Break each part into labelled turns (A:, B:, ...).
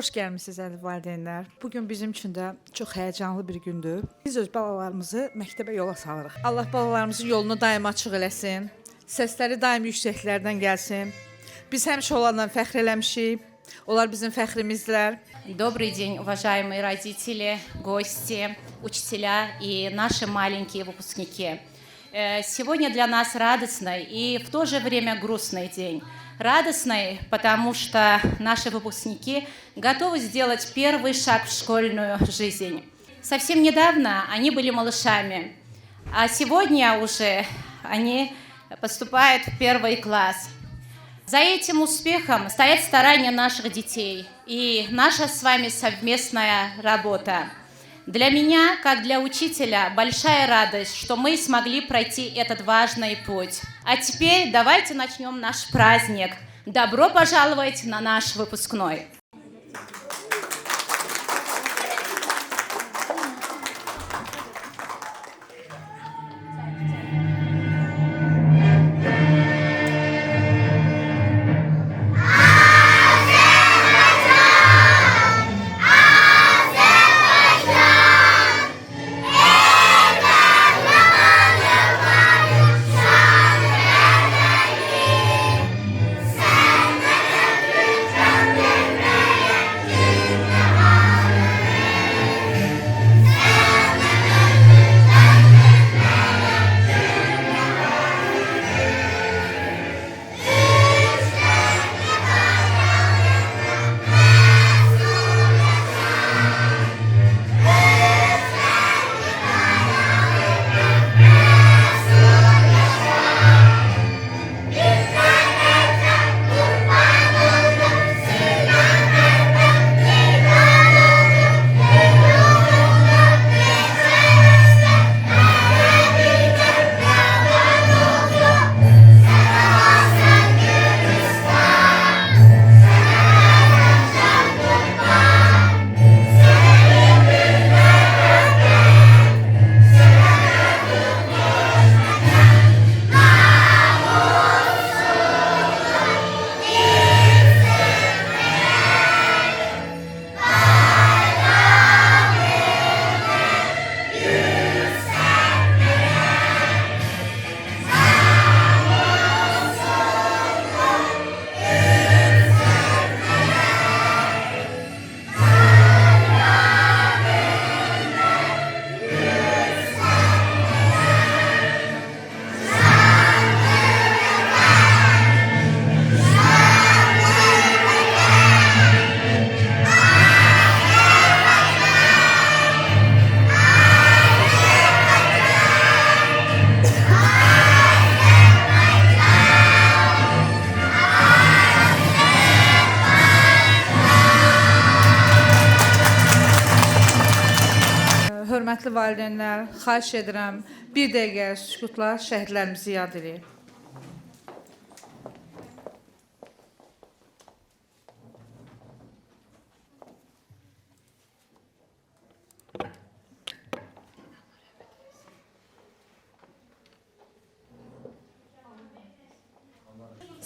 A: Xoş gəlmisiniz əziz valideynlər. Bugün bizim üçün də çox həyəcanlı bir gündür. Biz öz balalarımızı məktəbə yola salırıq. Allah balalarımızın yolunu daim açıq eləsin. Səsləri daim yüksəklərdən gəlsin. Biz həmişə onlarla fəxr eləmişik. Onlar bizim fəxrimizdirlər.
B: Добрый день, уважаемые родители, гости, учителя и наши маленькие выпускники. Сегодня для нас радостный и в то же время грустный день. Радостный, потому что наши выпускники готовы сделать первый шаг в школьную жизнь. Совсем недавно они были малышами, а сегодня уже они поступают в первый класс. За этим успехом стоят старания наших детей и наша с вами совместная работа. Для меня, как для учителя, большая радость, что мы смогли пройти этот важный путь. А теперь давайте начнем наш праздник. Добро пожаловать на наш выпускной!
A: Hörmətli valideynlər, xahiş edirəm, bir dəqiqə sükutla şəhidlərimizi yad edək.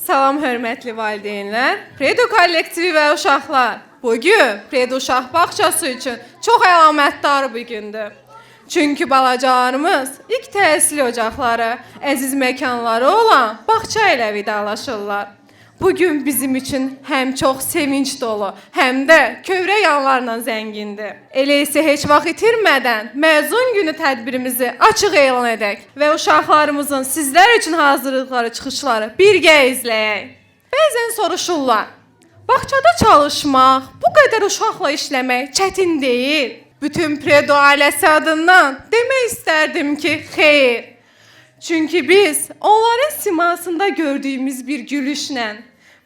C: Salam hörmətli valideynlər, Predo kollektivi və uşaqlar. Bugün Predo uşaq bağçası üçün çox əlamətdar bir gündür. Çünki balacalarımız ilk təhsil ocaqları, əziz məkanları olan bağça ilə vidalaşırlar. Bugün bizim üçün həm çox sevinç dolu, həm də kövrək yanlarla zəngindir. Elə isə heç vaxt itirmədən məzun günü tədbirimizi açıq elan edək və uşaqlarımızın sizlər üçün hazırlıqları, çıxışları birgə izləyək. Bəzən soruşurlar, bağçada çalışmaq, bu qədər uşaqla işləmək çətin deyil. Bütün Predo ailəsi adından demək istərdim ki, xeyr. Çünki biz onların simasında gördüyümüz bir gülüşlə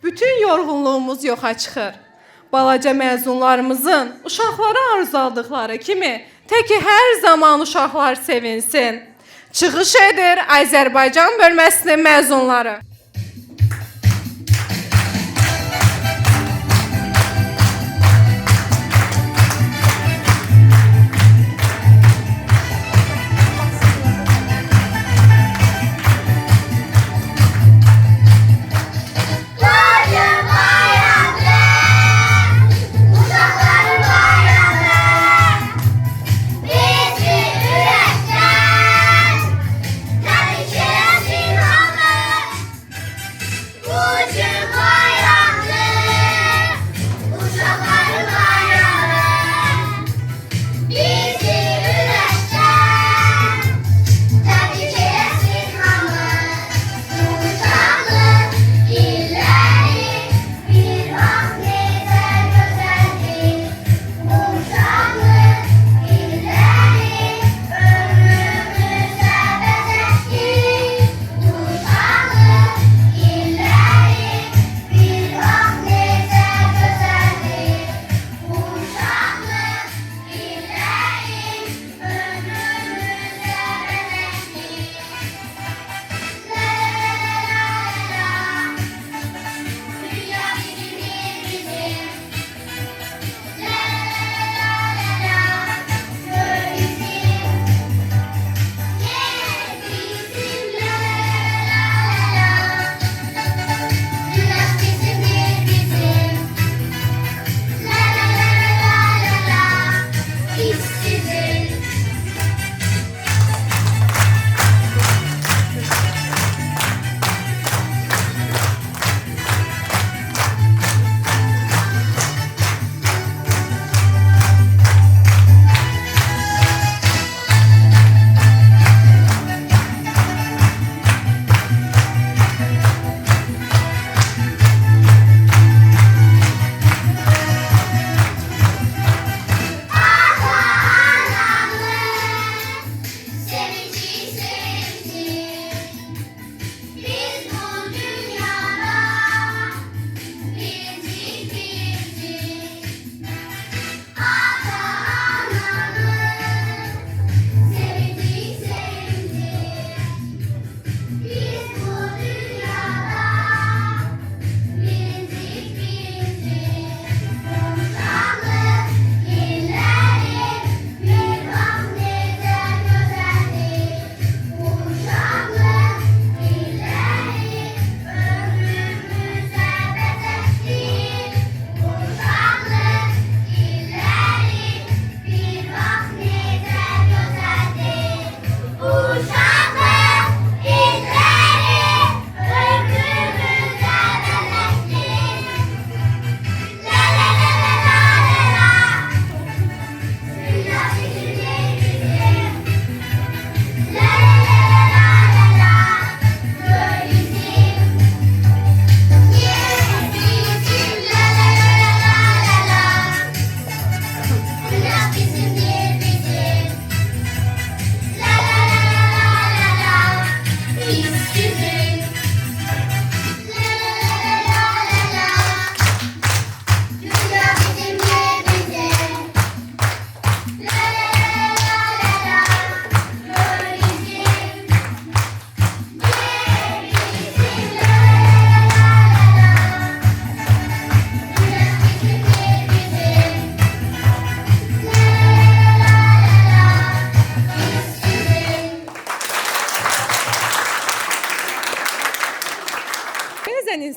C: bütün yorğunluğumuz yoxa çıxır. Balaca məzunlarımızın uşaqlara arzuladıkları kimi təki hər zaman uşaqlar sevinsin. Çıxış edir Azərbaycan bölməsinin məzunları.
D: Uşaqlar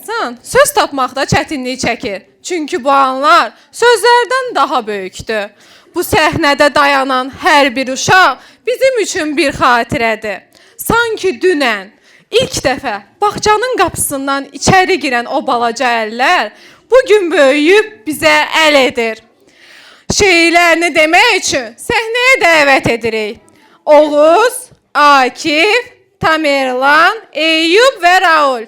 C: insan söz tapmaqda çətinlik çəkir. Çünki bu anlar sözlərdən daha böyükdür. Bu səhnədə dayanan hər bir uşaq bizim üçün bir xatirədir. Sanki dünən ilk dəfə bağçanın qapısından içəri girən o balaca əllər bugün böyüyüb bizə əl edir. Şeirlərini demək üçün səhnəyə dəvət edirik. Oğuz, Akif, Tamerlan, Eyüp və Raul.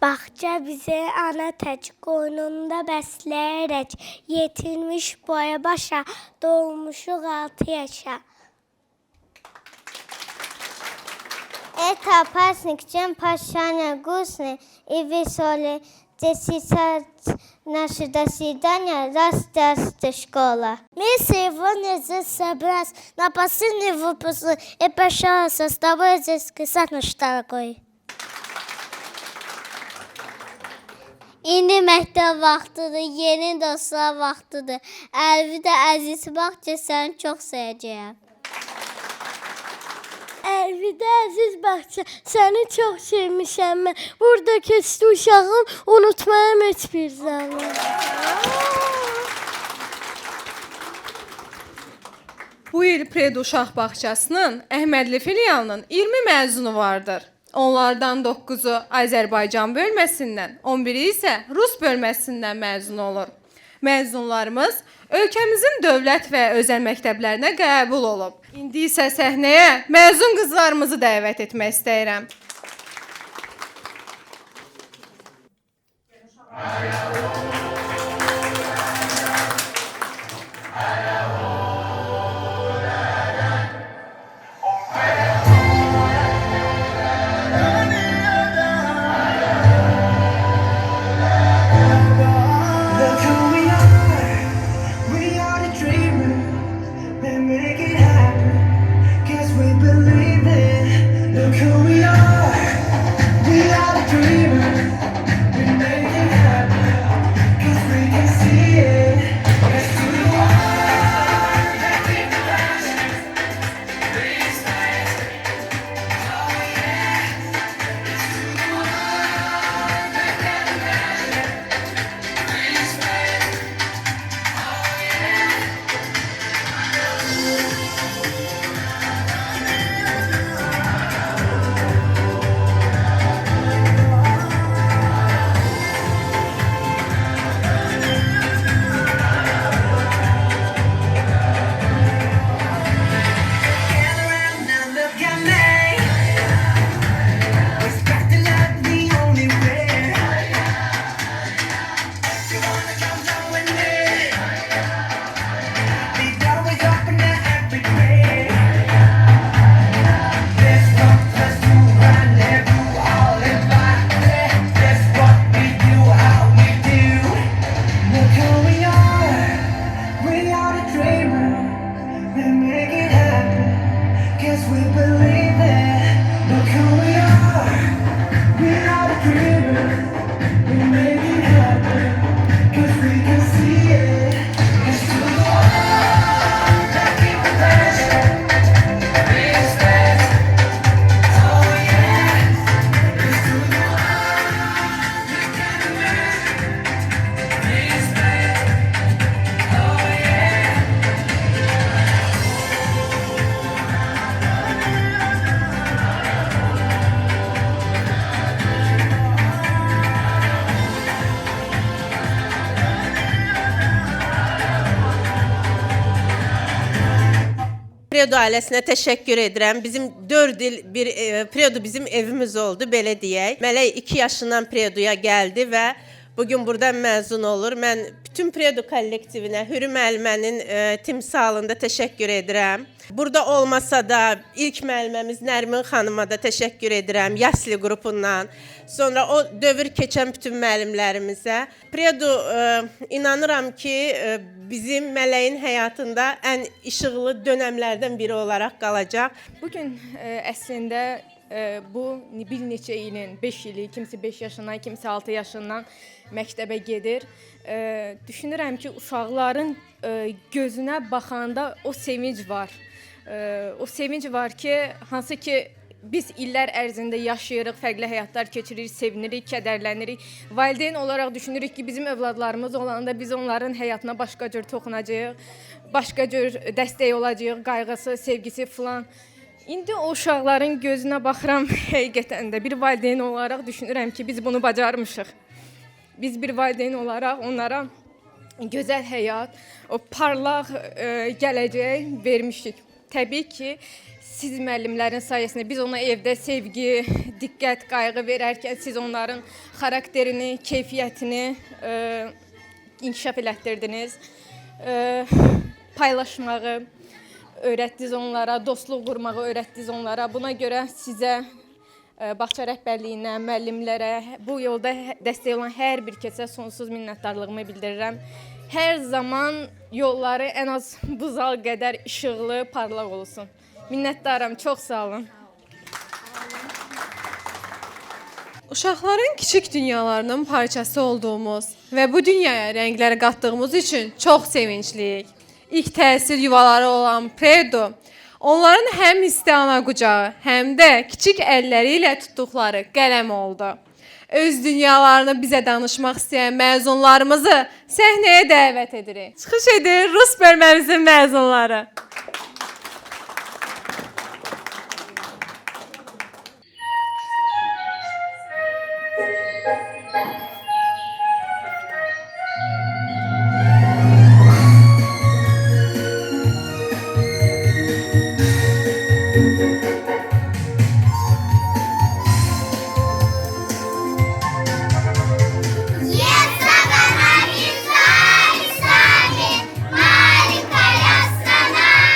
D: Bağça bizi ana tək qoynunda bəsləyərək yetirmiş boya başa, dolmuşuq 6 yaşa.
E: Это пасник, пашаня гусны и веселый. Сейчас наше до свидания, раз школа.
D: Мы сегодня здесь собрались на последний выпуск и прощался с тобой здесь, наш дорогой. İndi məktəb vaxtıdır, yeni dostlar vaxtıdır. Əlvida əziz Bağça, səni çox sevəcəyəm. Əlvida əziz Bağça, səni çox sevmişəm mən. Burada keçdi uşağım, unutmayam heç bir zaman.
C: Bu il Predo Uşaq Bağçasının Əhmədli filialının 20 məzunu vardır. Onlardan 9-u Azərbaycan bölməsindən, 11-i isə Rus bölməsindən məzun olur. Məzunlarımız ölkəmizin dövlət və özəl məktəblərinə qəbul olub. İndi isə səhnəyə məzun qızlarımızı dəvət etmək istəyirəm.
F: Look who we are the dreamers, we make it happen, 'cause we believe it. Look who we are the dreamers, we make it happen, 'cause we can see it. Let's do the world, let's keep the passion, please fast. Oh yeah, let's do the world, let's get the passion, please fast. Gather round now, look at me. Respect the love, the only way. You wanna come down with me? The door is open to every day. That's what us do, rendezvous, all in one day. That's what we do, how we do. Look who we are the dreamers. We make it happen, 'cause we believe it. Look who we are the dreamers. We make it happen, 'cause we can see it. Let's do the world, let's keep the passion, please fast. Oh yeah, let's do the world, look at the passion, please fast. Oh yeah.
G: Predo ailəsinə təşəkkür edirəm. Bizim 4 il Predo bizim evimiz oldu, belə deyək. Mələk 2 yaşından Predoya gəldi və bugün burada məzun olur. Mən bütün Predo kollektivinə, Hürü müəllimənin timsalında təşəkkür edirəm. Burada olmasa da ilk müəlliməmiz Nərmin xanıma da təşəkkür edirəm, Yasli qrupundan. Sonra o dövr keçən bütün müəllimlərimizə. Predo inanıram ki, bizim Mələyin həyatında ən işıqlı dönəmlərdən biri olaraq qalacaq.
C: Bugün əslində bu bir neçə ilin, 5 ili, kimisi 5 yaşından, kimisi 6 yaşından məktəbə gedir. Düşünürəm ki, uşaqların gözünə baxanda o sevinc var. O sevinc var ki, hansı ki biz illər ərzində yaşayırıq, fərqli həyatlar keçiririk, sevinirik, kədərlənirik. Valideyn olaraq düşünürük ki, bizim övladlarımız olanda biz onların həyatına başqa cür toxunacağıq, başqa cür dəstək olacağıq, qayğısı, sevgisi filan. İndi o uşaqların gözünə baxıram, həqiqətən də bir valideyn olaraq düşünürəm ki, biz bunu bacarmışıq. Biz bir valideyn olaraq onlara gözəl həyat, o parlaq gələcək vermişik. Təbii ki, siz müəllimlərin sayəsində biz ona evdə sevgi, diqqət, qayğı verərkən siz onların xarakterini, keyfiyyətini inkişaf elətdirdiniz. Paylaşmağı öyrətdiniz onlara, dostluq qurmağı öyrətdiniz onlara. Buna görə sizə, bağça rəhbərliyinə, müəllimlərə, bu yolda dəstək olan hər bir kəsə sonsuz minnətdarlığımı bildirirəm. Hər zaman yolları ən az bu zal qədər işıqlı, parlaq olsun. Minnətdaram, çox sağ olun. Uşaqların kiçik dünyalarının parçası olduğumuz və bu dünyaya rənglər qatdığımız üçün çox sevincliyik. İlk təsir yuvaları olan Predo, onların həm isti ana qucağı, həm də kiçik əlləri ilə tutduqları qələm oldu. Öz dünyalarını bizə danışmaq istəyən məzunlarımızı səhnəyə dəvət edirik. Çıxış edir Rus bölməmizin məzunları.
E: Маленькая страна.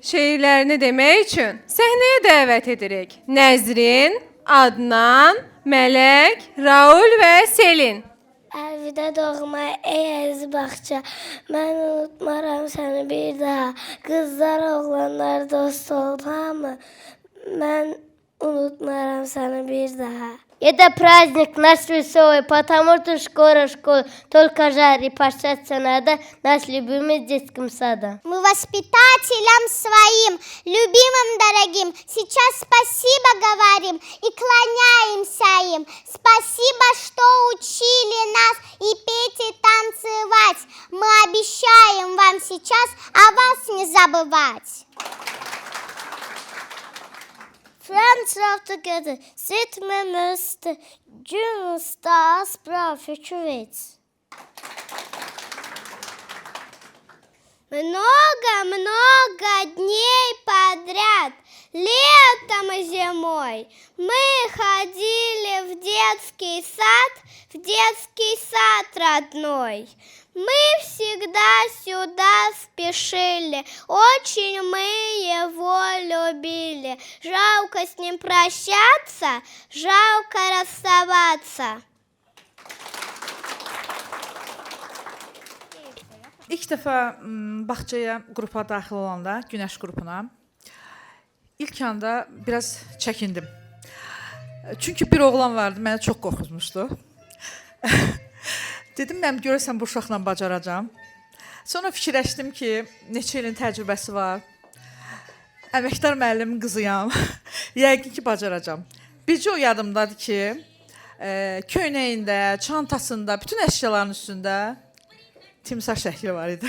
C: Şeirlərini demək üçün səhnəyə dəvət edirik. Nəzrin, Adnan, Mələk, Raul və Selin.
D: Əlvida doğma, ey əziz bağça, mən unutmaram səni bir daha. Qızlar, oğlanlar dost olub hamı, mən unutmaram səni bir daha.
E: Это праздник наш веселый, потому что скоро школа, только жарь и прощаться надо наш любимый детским садом. Мы воспитателям своим, любимым дорогим, сейчас спасибо говорим и кланяемся им. Спасибо, что учили нас и петь, и танцевать. Мы обещаем вам сейчас о вас не забывать. Friends love together, sit вместе, юноста справа чувить. Много-много дней подряд, летом и зимой, мы ходили в детский сад родной. Мы всегда сюда спешили, очень мы его любили. Жалко с ним прощаться, жалко расставаться.
A: İlk dəfə bağçaya qrupa daxil olanda, Günəş qrupuna, ilk anda biraz çəkindim. Çünki bir oğlan vardı, məni çox qorxutmuşdu. Dedim, mən görəsən bu uşaqla bacaracam. Sonra fikirləşdim ki, neçə ilin təcrübəsi var. Əməkdar müəllimin qızıyam. Yəqin ki, bacaracam. Bircə o yadımdadır ki, köynəyində, çantasında, bütün əşyaların üstündə timsah şəkli var idi.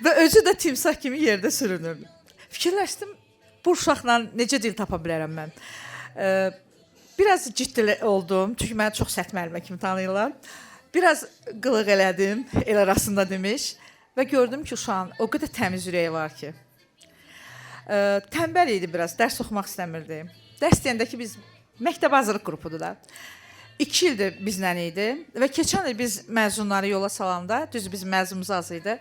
A: Və özü də timsah kimi yerdə sürünürdü. Fikirləşdim, bu uşaqla necə dil tapa bilərəm mən. Biraz ciddi oldum, çünki məni çox sərt müəllimə kimi tanıyırlar. Biraz qılıq elədim, el arasında demiş və gördüm ki, uşağın o qədər təmiz ürəyi var ki. Tənbəl idi biraz, dərs oxumaq istəmirdi. Dərs deyəndə ki, biz məktəb hazırlıq qrupudur da. 2 ildir bizlə idi və keçən il biz məzunları yola salanda, düz bizim məzunumuz az idi.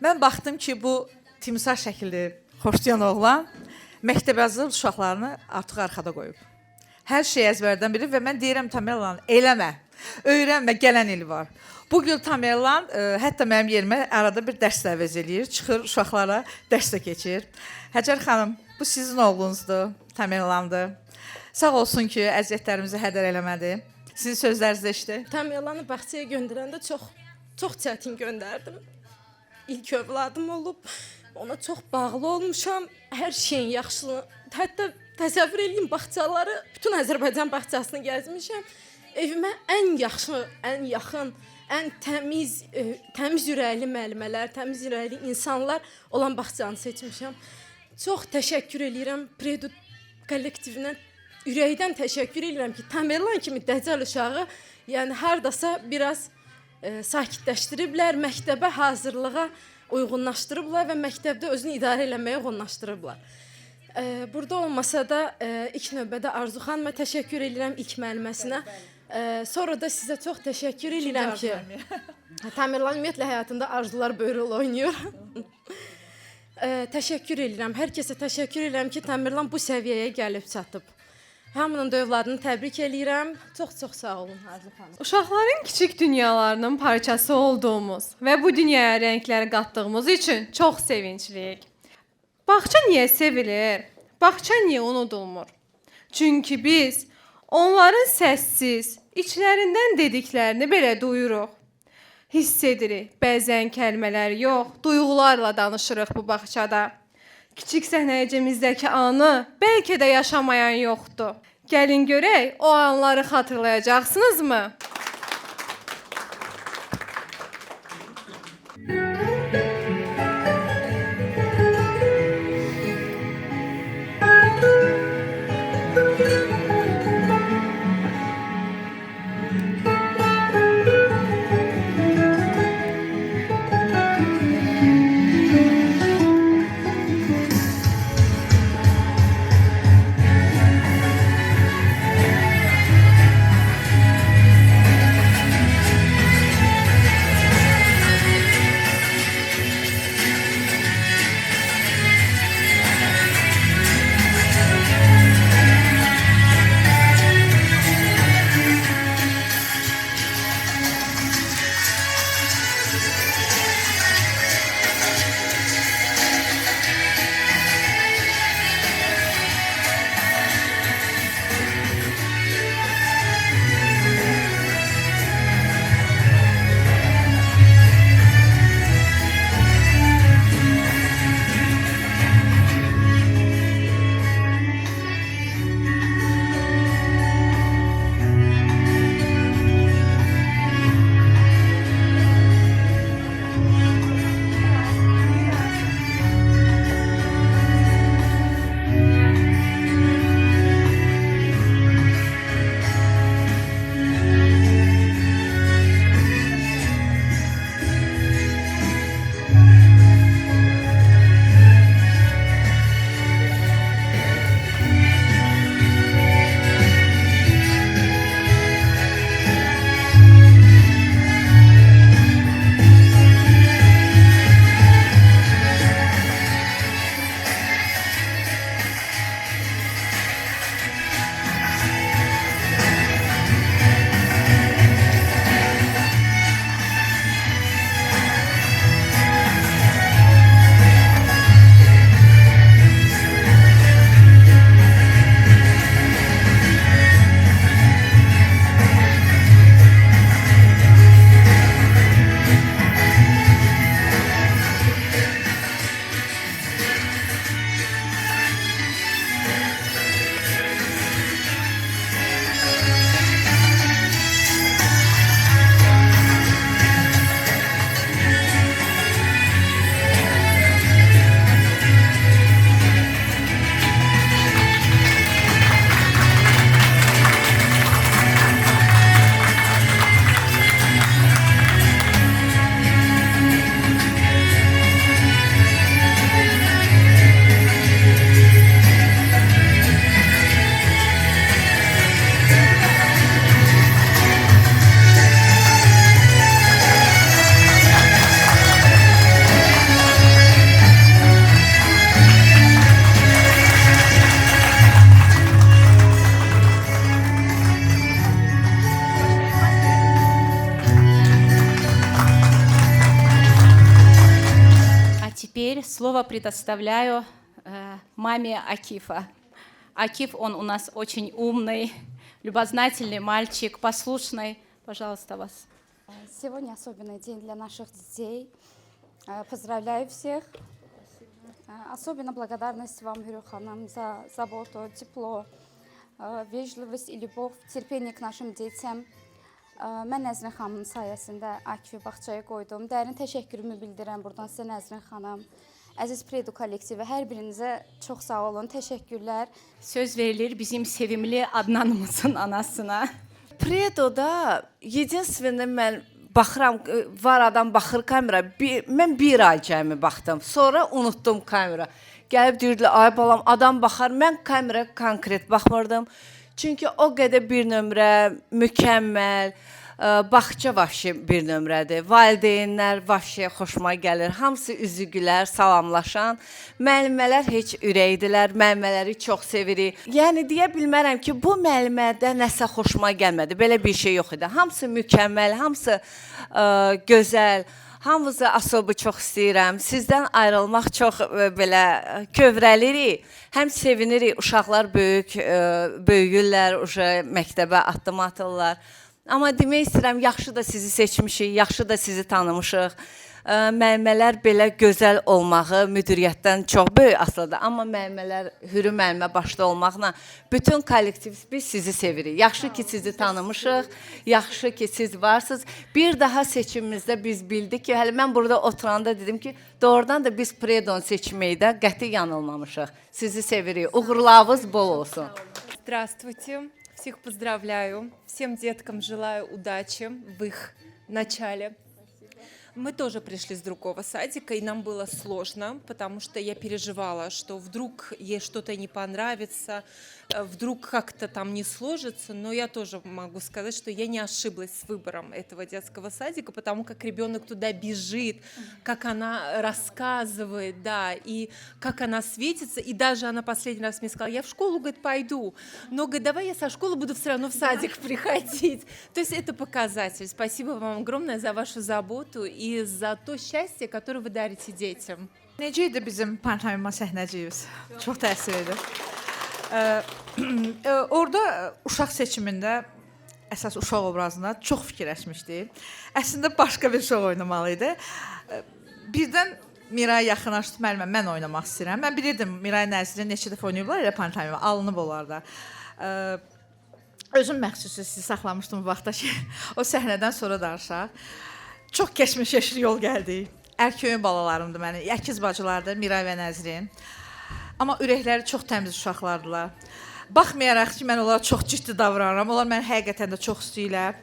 A: Mən baxdım ki, bu timsah şəkilli xoşlayan oğlan məktəb hazırlıq uşaqlarını artıq arxada qoyub. Hər şey əzbərdən bilir və mən deyirəm Tamerlan, eləmə, öyrənmə, gələn il var. Bugün Tamerlan hətta mənim yerimə arada bir dərs əvəz eləyir, çıxır uşaqlara dərs də keçir. Həcər xanım, bu sizin oğlunuzdur, Tamerlandır. Sağ olsun ki, əziyyətlərimizi hədər eləmədi. Sizin sözlərinizdə işdir.
H: Tamerlanı bağçaya göndərəndə çox çətin göndərdim. İlk övladım olub, ona çox bağlı olmuşam. Hər şeyin yaxşılığını, hətta təsəvvür edin bağçaları, bütün Azərbaycan bağçasını gəzmişəm. Evimə ən yaxşı, ən yaxın, ən təmiz ürəkli müəllimələr, təmiz ürəkli insanlar olan bağçanı seçmişəm. Çox təşəkkür edirəm Predu kollektivinə. Ürəkdən təşəkkür edirəm ki, Tamerlan kimi dəcəl uşağı, yəni hardasa biraz sakitləşdiriblər, məktəbə hazırlığa uyğunlaşdırıblar və məktəbdə özünü idarə eləməyə uyğunlaşdırıblar. Burada olmasa da ilk növbədə Arzu xanıma təşəkkür edirəm, ilk müəlliməsinə. Sonra da sizə çox təşəkkür edirəm ki, Tamerlan ümumiyyətlə həyatında arzular böyük rol oynayır. Təşəkkür edirəm, hər kəsə təşəkkür edirəm ki, Tamerlan bu səviyyəyə gəlib çatıb. Hamının da övladını təbrik edirəm. Çox-çox sağ olun Arzu xanım.
C: Uşaqların kiçik dünyalarının parçası olduğumuz və bu dünyaya rəngləri qatdığımız üçün çox sevincliyik. Bağça niyə sevilir? Bağça niyə unudulmur? Çünki biz onların səssiz, içlərindən dediklərini belə duyuruq. Hiss edirik, bəzən kəlmələr yox, duyğularla danışırıq bu bağçada. Kiçik səhnəcimizdəki anı bəlkə də yaşamayan yoxdur. Gəlin görək, o anları xatırlayacaqsınızmı?
B: слово предоставляю маме Акифа. Акиф, он у нас очень умный, любознательный мальчик, послушный. Пожалуйста, вас.
I: Сегодня особенный день для наших детей. Поздравляю всех. Особенно благодарность вам, Гюрюханам, за заботу, тепло, veclivist, любовь, terpeniyə к нашим детям. Mən Nəzrin xanımın sayəsində Akifi bağçaya qoydum. Dərin təşəkkürümü bildirəm buradan sizə Nəzrin xanım. Əziz Predu kollektivi, hər birinizə çox sağ olun, təşəkkürlər.
B: Söz verilir bizim sevimli Adnanımızın anasına.
J: Predoda единственное mən baxıram, var adam baxır kamera. Mən bir ay cəmi baxdım. Sonra unutdum kamera. Gəlib deyirdilər, ay balam adam baxar. Mən kamera konkret baxmırdım. Çünki o qədər bir nömrə, mükəmməl, bağça vəhşi bir nömrədir. Valideynlər vəhşi xoşuma gəlir. Hamısı üzü gülər, salamlaşan. Müəllimələr heç ürəkdilər. Müəllimələri çox sevirik. Yəni deyə bilmərəm ki, bu müəllimədə nəsə xoşuma gəlmədi. Belə bir şey yox idi. Hamısı mükəmməl, hamısı gözəl. Hamınızı asobu çox istəyirəm. Sizdən ayrılmaq çox belə kövrəlirik. Həm sevinirik, uşaqlar böyüyürlər, məktəbə addım atırlar. Amma demək istəyirəm, yaxşı da sizi seçmişik, yaxşı da sizi tanımışıq. Müəllimələr belə gözəl olmağı müdiriyyətdən çox böyük asılıdır. Amma müəllimələr, Hürü müəllimə başda olmaqla bütün kollektiv biz sizi sevirik. Yaxşı ki sizi tanımışıq, yaxşı ki siz varsınız. Bir daha seçimimizdə biz bildik ki, hələ mən burada oturanda dedim ki, doğrudan da biz Predon seçməkdə qəti yanılmamışıq. Sizi sevirik. Uğurlarınız bol olsun.
K: Здравствуйте, всех поздравляю, всем деткам желаю удачи в их начале. Мы тоже пришли с другого садика, и нам было сложно, потому что я переживала, что вдруг ей что-то не понравится, вдруг как-то там не сложится, но я тоже могу сказать, что я не ошиблась с выбором этого детского садика, потому как ребенок туда бежит, как она рассказывает, да, и как она светится, и даже она последний раз мне сказала, я в школу, говорит, пойду, но, говорит, давай я со школы буду все равно в садик приходить. То есть это показатель. Спасибо вам огромное за вашу заботу и за то счастье, которое вы darите детям.
A: Necə idi bizim pantomima səhnəciyimiz? Çox təsir edir. Orada uşaq seçimində əsas uşaq obrazına çox fikirləşmişdik. Əslində başqa bir uşaq oynamalı idi. Birdən Miray yaxınlaşdı müəllimə, mən oynamaq istəyirəm. Mən bilirdim Miray Nəzrin neçə dəfə oynayıblar elə pantomima, alınıb onlarda. Özüm məxsusi sizi saxlamışdım bu vaxtda ki, o səhnədən sonra danışaq. Çox keşmiş yol gəldik. Ərköyün balalarımdır mənim, əkiz bacılardır Miray və Nəzrin. Amma ürəkləri çox təmiz uşaqlardılar. Baxmayaraq ki, mən onlara çox ciddi davranıram, onlar məni həqiqətən də çox istəyirlər.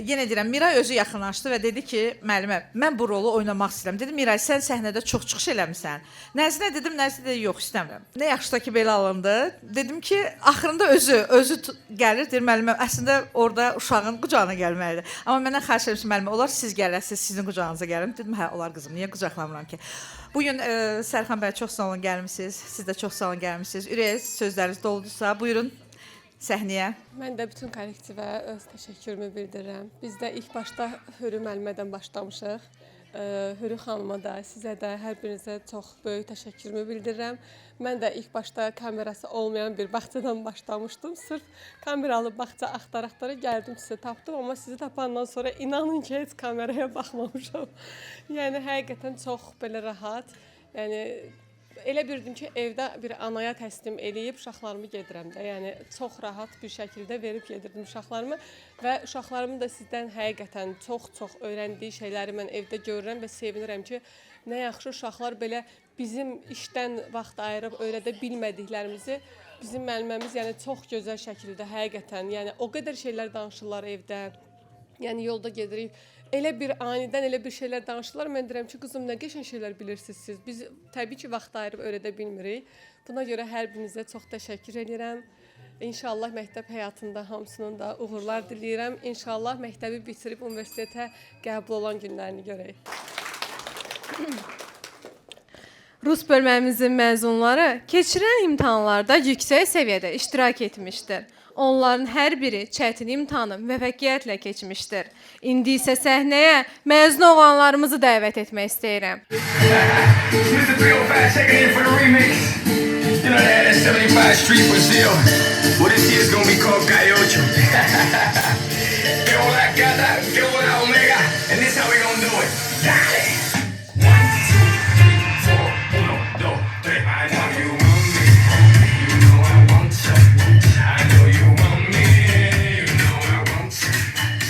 A: Yenə deyirəm, Miray özü yaxınlaşdı və dedi ki, müəllimə, mən bu rolu oynamaq istəyirəm. Dedim, Miray, sən səhnədə çox çıxış eləmisən. Nəzinə dedim, Nəzinə dedi, yox, istəmirəm. Nə yaxşı da ki, belə alındı. Dedim ki, axırında özü gəlir, deyir, müəllimə, əslində orada uşağın qucağına gəlməlidir. Amma məndən xahiş edirəm, müəllimə, olar siz gələsiniz, sizin qucağınıza gəlim. Dedim, hə, olar qızım, niyə qucaqlamıram ki? Bugün Sərxan bəy, çox sağ olun gəlmişsiniz. Siz də çox sağ olun gəlmişsiniz. Ürəyiniz, sözləriniz doldursa, buyurun. Səhnəyə.
C: Mən də bütün kollektivə öz təşəkkürümü bildirirəm. Biz də ilk başda Hürü müəllimədən başlamışıq. Hürü xanıma da, sizə də, hər birinizə çox böyük təşəkkürümü bildirirəm. Mən də ilk başda kamerası olmayan bir bağçadan başlamışdım. Sırf kameralı bağça axtara gəldim, sizi tapdım. Amma sizi tapandan sonra inanın ki, heç kameraya baxmamışam. Yəni, həqiqətən çox belə rahat. Yəni, elə bildim ki, evdə bir anaya təslim eləyib uşaqlarımı gedirəm də. Yəni, çox rahat bir şəkildə verib gedirdim uşaqlarımı və uşaqlarımın da sizdən həqiqətən çox öyrəndiyi şeyləri mən evdə görürəm və sevinirəm ki, nə yaxşı uşaqlar belə bizim işdən vaxt ayırıb öyrədə bilmədiklərimizi bizim müəlliməmiz yəni çox gözəl şəkildə həqiqətən, yəni o qədər şeylər danışırlar evdə. Yəni yolda gedirik. Elə bir anidən elə bir şeylər danışırlar. Mən deyirəm ki, qızım nə qəşəng şeylər bilirsiniz siz. Biz təbii ki, vaxt ayırıb öyrədə bilmirik. Buna görə hər birinizə çox təşəkkür edirəm. İnşallah məktəb həyatında hamısının da uğurlar diləyirəm. İnşallah məktəbi bitirib universitetə qəbul olan günlərini görək.
K: Rus bölməmizin məzunları keçirilən imtahanlarda yüksək səviyyədə iştirak etmişdir.
C: Onların hər biri çətin imtahanı müvəffəqiyyətlə keçmişdir. İndi isə səhnəyə məzun olanlarımızı dəvət etmək istəyirəm.
F: Mr. 305 checking in for the remix. You know that 75 Street Brazil. Well, this year's gonna be called Calle Ocho. Que hola, gata, que hola, omega. And this how we gonna do it. Dale. 1, 2, 3, 4. 1, 2, 3. I know you want me. You know I want you. I know you want me. You know I want you.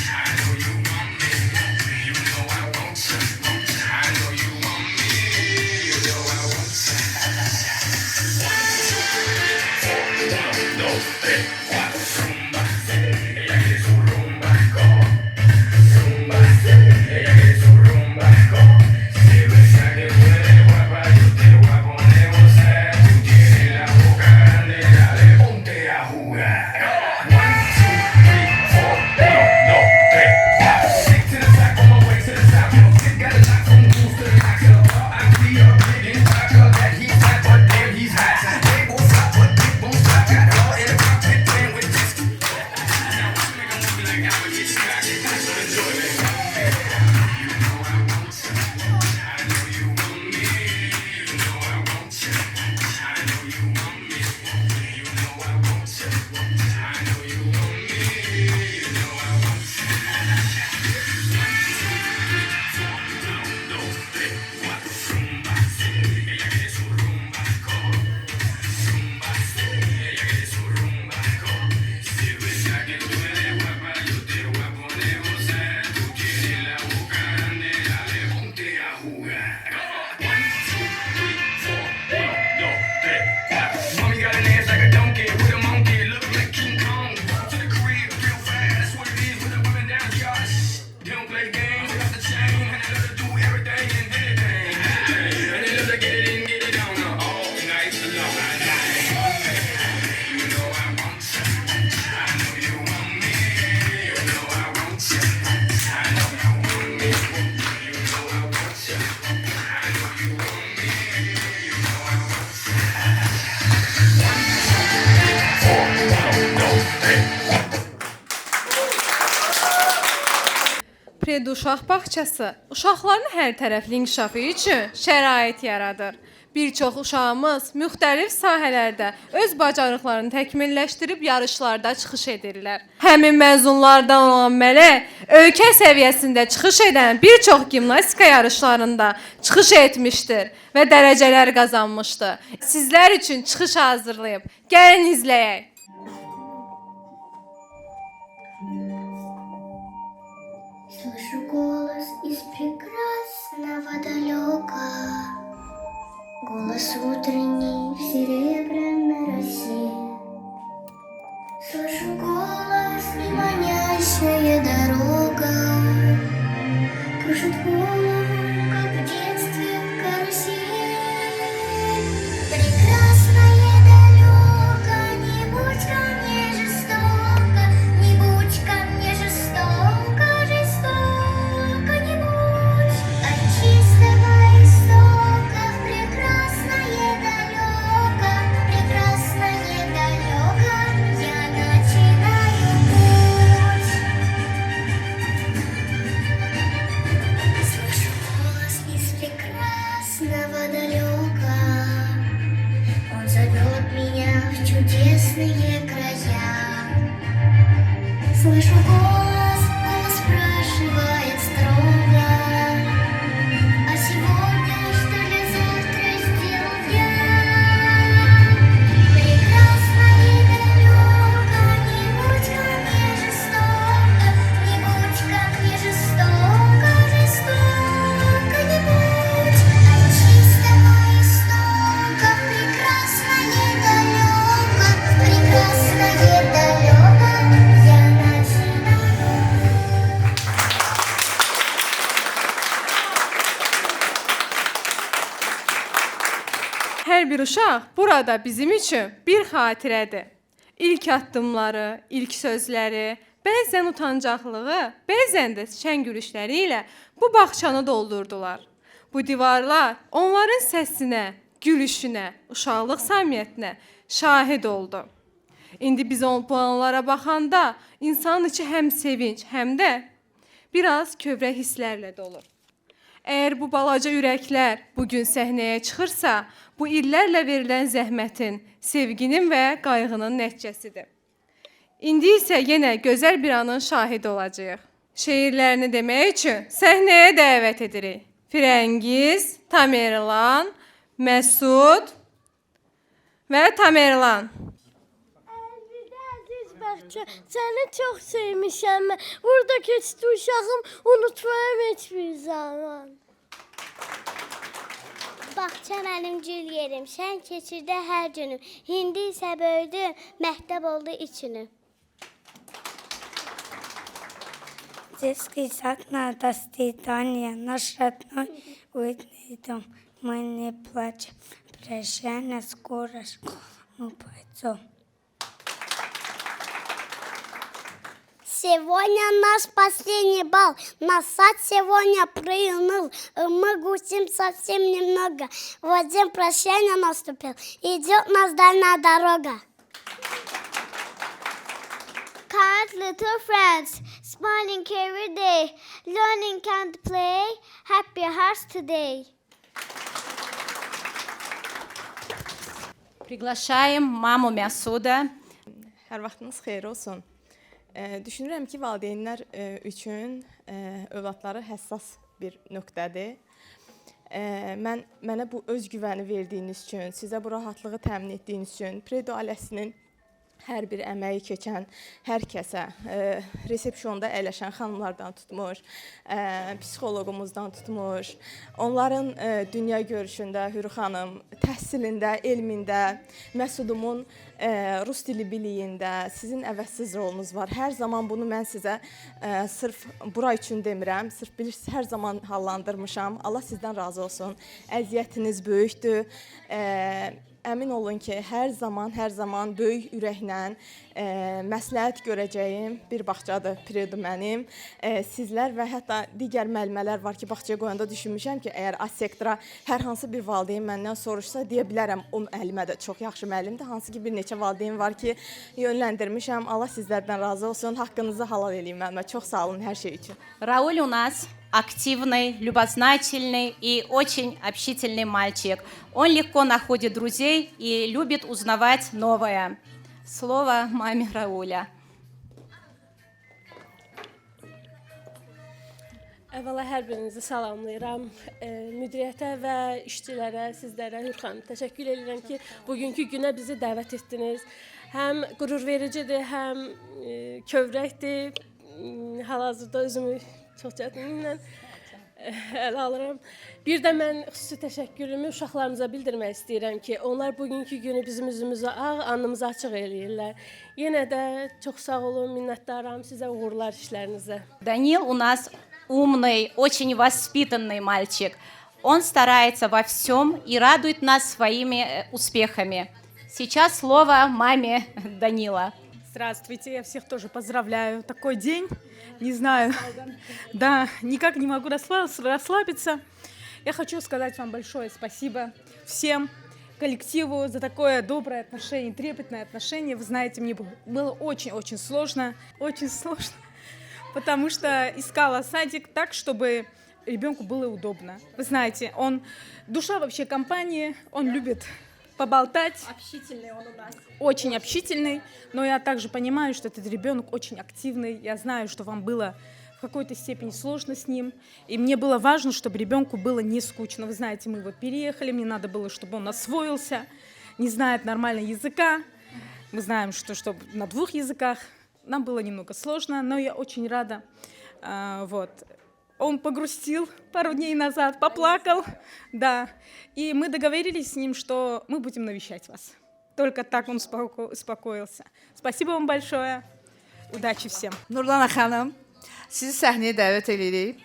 F: I know you want me. You know I want you. I know you want me. You know I want you. 1, 2, 3, 4. Zumba. Ella quiere su rumba. Go. Zumba. Ella quiere su rumba. Go. Si ves que puede guapa, yo te voy a poner gozar. Tú tienes la boca grande, dale, ponte a jugar. 1, 2, 3, 4. 1, 2, 3, 4. Stick to the top, on my way to the top. You know, got a knock from goose to the knock to the bar. I be a big and vodka that he's hot, but damn he's hot. So they won't stop, but they won't stop. Got it all in the cockpit playing with this. Now watch me make 'em move like I would get scratched. That's what enjoy me. You know I want you. I know you want me. You know I want you. I know you want me. You know I want you. I know you want me. You know I want you. 1, 2, 3, 4. Rumba. Ella quiere su rumba. Go. Zumba. Ella quiere su rumba. Go. Si ves que tú eres guapa, yo te voy a poner gozar. Tú tienes la boca grande, dale, ponte a jugar. 1, 2, 3, 4. 1, 2, 3, 4. Mommy got an ass like a donkey with a monkey. Look like King Kong. Walk to the crib real fast. That's what it is with the women down here. They don't play games, they got the chain. And they love to do everything and anything. And they love to get it in, get it on all night long. You know I want you. I know you want me. You know I want you. I know you want me. You know I want you. I know you want me. You know I want you. 1, 2, 3, 4.
C: Predu uşaq bağçası uşaqların hər tərəfli inkişafı üçün şərait yaradır. Bir çox uşağımız müxtəlif sahələrdə öz bacarıqlarını təkmilləşdirib yarışlarda çıxış edirlər. Həmin məzunlardan olan Mələk ölkə səviyyəsində çıxış edən bir çox gimnastika yarışlarında çıxış etmişdir və dərəcələr qazanmışdır. Sizlər üçün çıxış hazırlayıb. Gəlin izləyək.
D: Слышу голос из прекрасного далека, голос утренний в серебряной росе. Слышу голос, неманящая дорога, кружит голову, как в детстве карусель. Прекрасное далеко, не будь ко мне жестоко, не будь ко мне жестоко, жестоко не будь. От чистого истока в прекрасное далеко, прекрасное далеко я начинаю путь. Слышу голос из прекрасного далека, он зовет меня в чудесные края. Слышу голос, он спрашивает строго, а сегодня что для завтра сделал я? Прекрасное далеко, не будь ко мне жестоко, не будь ко мне жестоко, жестоко не будь. От чистого истока в прекрасное далеко, прекрасное далеко я начинаю.
C: Hər bir uşaq burada bizim üçün bir xatirədir. İlk addımları, ilk sözləri, bəzən utancaqlığı, bəzən də şən gülüşləri ilə bu bağçanı doldurdular. Bu divarlar onların səsinə, gülüşünə, uşaqlıq səmiyyətinə şahid oldu. İndi biz o planlara baxanda insanın içi həm sevinç, həm də biraz kövrək hisslərlə dolur. Əgər bu balaca ürəklər bu gün səhnəyə çıxırsa, bu illərlə verilən zəhmətin, sevginin və qayğının nəticəsidir. İndi isə yenə gözəl bir anın şahidi olacağıq. Şeirlərini demək üçün səhnəyə dəvət edirik. Firəngiz, Tamerlan, Məsud və Tamerlan.
D: Əziz Bəxtçə, səni çox sevmişəm mən. Burada keçdi uşağım, unutmayam heç bir zaman. Bağça mənim gül yerim, sən keçirdə hər günüm. İndi isə böyüdüm, məktəb oldu içinim.
L: Детский сад надо воспитание, наш родной уютный дом. Мы не плачем, прощай, скоро в школу мы пойдем.
D: Сегодня наш последний бал, на сад сегодня приуныл. Мы гусим совсем немного, вот день прощания наступил, идет нас дальняя дорога. Kind little friends, smiling every day, learning and play, happy hearts today.
B: Приглашаем маму Məsuda.
M: Hər vaxtınız xeyir olsun. Düşünürəm ki, valideynlər üçün övladları həssas bir nöqtədir. Mənə bu özgüvəni verdiyiniz üçün, sizə bu rahatlığı təmin etdiyiniz üçün, Predo ailəsinin hər bir əməyi keçən hər kəsə, resepsiyonda əyləşən xanımlardan tutmuş, psixoloqumuzdan tutmuş, onların dünya görüşündə, Hürü xanım, təhsilində, elmində, Məsudumun rus dili biliyində sizin əvəzsiz rolunuz var. Hər zaman bunu mən sizə sırf bura üçün demirəm, sırf bilirsiniz, hər zaman hallandırmışam. Allah sizdən razı olsun. Əziyyətiniz böyükdür. Əmin olun ki, hər zaman böyük ürəklə məsləhət görəcəyim bir bağçadır Predo mənim. Sizlər və hətta digər müəllimələr var ki, bağçaya qoyanda düşünmüşəm ki, əgər A sektora hər hansı bir valideyn məndən soruşsa, deyə bilərəm o müəllimə də çox yaxşı müəllimdir. Hansı ki, bir neçə valideyn var ki, yönləndirmişəm. Allah sizlərdən razı olsun. Haqqınızı halal eləyin müəllimə. Çox sağ olun hər şey üçün.
B: Рауль у нас активный, любознательный и очень общительный мальчик. Он легко находит друзей и любит узнавать новое. Слово маме Рауля.
H: Əvvəla hər birinizi salamlayıram. Müdiriyyətə və işçilərə, sizlərə, Hür xanım, təşəkkür edirəm ki, bugünkü günə bizi dəvət etdiniz. Həm qürur vericidir, həm kövrəkdir. Hal-hazırda özümü çox çətinliklə ələ alıram. Bir də mən xüsusi təşəkkürümü uşaqlarımıza bildirmək istəyirəm ki, onlar bugünkü günü bizim üzümüzü ağ, alnımızı açıq eləyirlər. Yenə də çox sağ olun, minnətdaram sizə, uğurlar işlərinizə.
B: Данил у нас умный, очень воспитанный мальчик. Он старается во всем и радует нас своими успехами. Сейчас слово маме Данила.
N: Здравствуйте, я всех тоже поздравляю. Такой день, не знаю, да, никак не могу расслабиться. Я хочу сказать вам большое спасибо всем, коллективу за такое доброе отношение, трепетное отношение. Вы знаете, мне было очень сложно, потому что искала садик так, чтобы ребенку было удобно. Вы знаете, он душа вообще компании, он любит поболтать.
B: Общительный он у нас.
N: Очень общительный, но я также понимаю, что этот ребенок очень активный. Я знаю, что вам было в какой-то степени сложно с ним, и мне было важно, чтобы ребенку было не скучно. Вы знаете, мы вот переехали, мне надо было, чтобы он освоился, не знает нормально языка. Мы знаем, что на 2 языках. Нам было немного сложно, но я очень рада. Он погрустил пару дней назад, поплакал, да. И мы договорились с ним, что мы будем навещать вас. Только так он успокоился. Спасибо вам большое. Удачи всем.
A: Nurlana xanım, sizi səhnəyə dəvət edirik.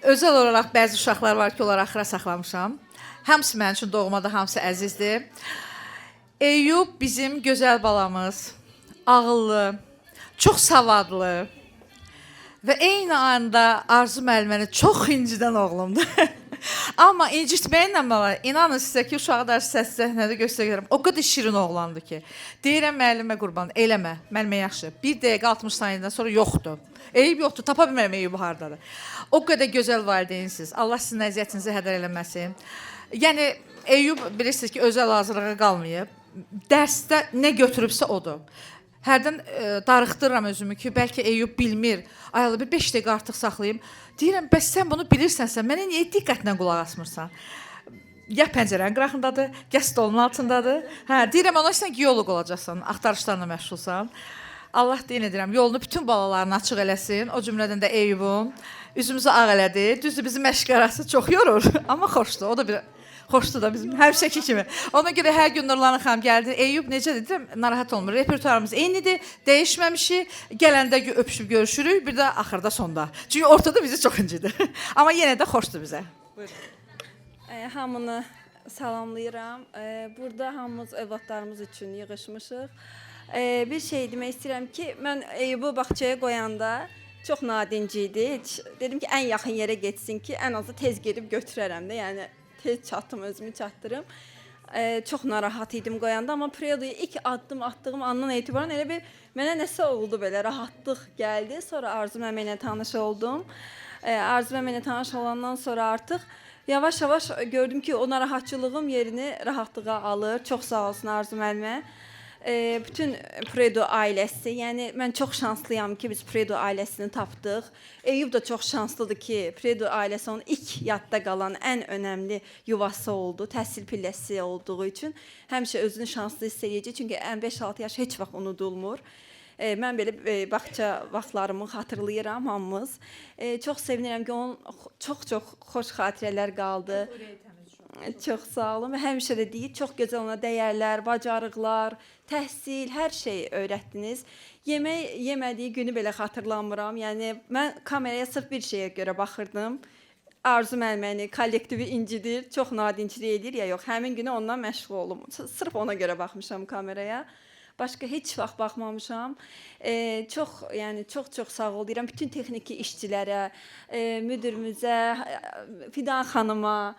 A: Özəl olaraq bəzi uşaqlar var ki, onları axıra saxlamışam. Hamısı mənim üçün doğmada, hamısı əzizdir. Eyüp bizim gözəl balamız, ağıllı, çox savadlı və eyni anda Arzu müəlliməni çox incidən oğlumdur. Amma incitməyinlə bala, inanın sizə ki, uşaqlar səs səhnədə göstərirəm. O qədər şirin oğlandı ki. Deyirəm müəllimə qurban, eləmə. Müəllimə yaxşı. 1 dəqiqə 60 saniyədən sonra yoxdur. Eyib yoxdur, tapa bilmərəm Eyüb hardadır. O qədər gözəl valideynsiniz. Allah sizin əziyyətinizi hədər eləməsin. Yəni Eyüb bilirsiniz ki, özəl hazırlığa qalmayıb. Dərsdə nə götürübsə odur. Hərdən darıxdırıram özümü ki, bəlkə Eyüb bilmir. Ayalı bir 5 dəqiqə artıq saxlayım. Deyirəm, bəs sən bunu bilirsənsə, mənə niyə diqqətlə qulaq asmırsan? Ya pəncərənin qırağındadır, ya stolun altındadır. Hə, deyirəm, ona sən geoloq olacaqsan, axtarışlarla məşğulsan. Allah deyən edirəm, yolunu bütün balalarını açıq eləsin, o cümlədən də Eyübün. Üzümüzü ağ elədi. Düzdür, bizim məşqarası çox yorur, amma xoşdur. O da bir xoşdur da bizim həmişəki kimi. Ona görə hər gün Nurlan xanım gəldi. Eyüb necədir? Deyirəm, narahat olmur. Repertuarımız eynidir, dəyişməmişik. Gələndə öpüşüb görüşürük, bir də axırda sonda. Çünki ortada bizi çox incidir. Amma yenə də xoşdur bizə. Buyurun.
O: Hamını salamlayıram. Burada hamımız övladlarımız üçün yığışmışıq. Bir şey demək istəyirəm ki, mən Eyübü bağçaya qoyanda çox nadinc idi. Dedim ki, ən yaxın yerə getsin ki, ən azı tez gedib götürərəm də. Yəni tez çatdım, özümü çatdırım. Çox narahat idim qoyanda, amma Predoya ilk addım attığım andan etibarən elə bir mənə nəsə oldu, belə rahatlıq gəldi. Sonra Arzu məməylə tanış oldum. Arzu məməylə tanış olandan sonra artıq yavaş-yavaş gördüm ki, o narahatçılığım yerini rahatlığa alır. Çox sağ olsun Arzu müəllimə. Bütün Predo ailəsi, yəni mən çox şanslıyam ki, biz Predo ailəsini tapdıq. Eyüb da çox şanslıdır ki, Predo ailəsi onun ilk yadda qalan ən önəmli yuvası oldu, təhsil pilləsi olduğu üçün. Həmişə özünü şanslı hiss edəcək, çünki 5-6 yaş heç vaxt unudulmur. Mən belə bağça vaxtlarımı xatırlayıram hamımız. Çox sevinirəm ki, onun çox-çox xoş xatirələr qaldı. Çox sağ olun və həmişə də deyir, çox gözəl ona dəyərlər, bacarıqlar, təhsil, hər şey öyrətdiniz. Yemək yemədiyi günü belə xatırlamıram. Yəni mən kameraya sırf bir şeyə görə baxırdım. Arzu müəlliməni, kollektivi incidir, çox nadinclik edir ya yox. Həmin günü ondan məşğul olum. Sırf ona görə baxmışam kameraya. Başqa heç vaxt baxmamışam. Çox sağ ol deyirəm bütün texniki işçilərə, müdürümüzə, Fidan xanıma,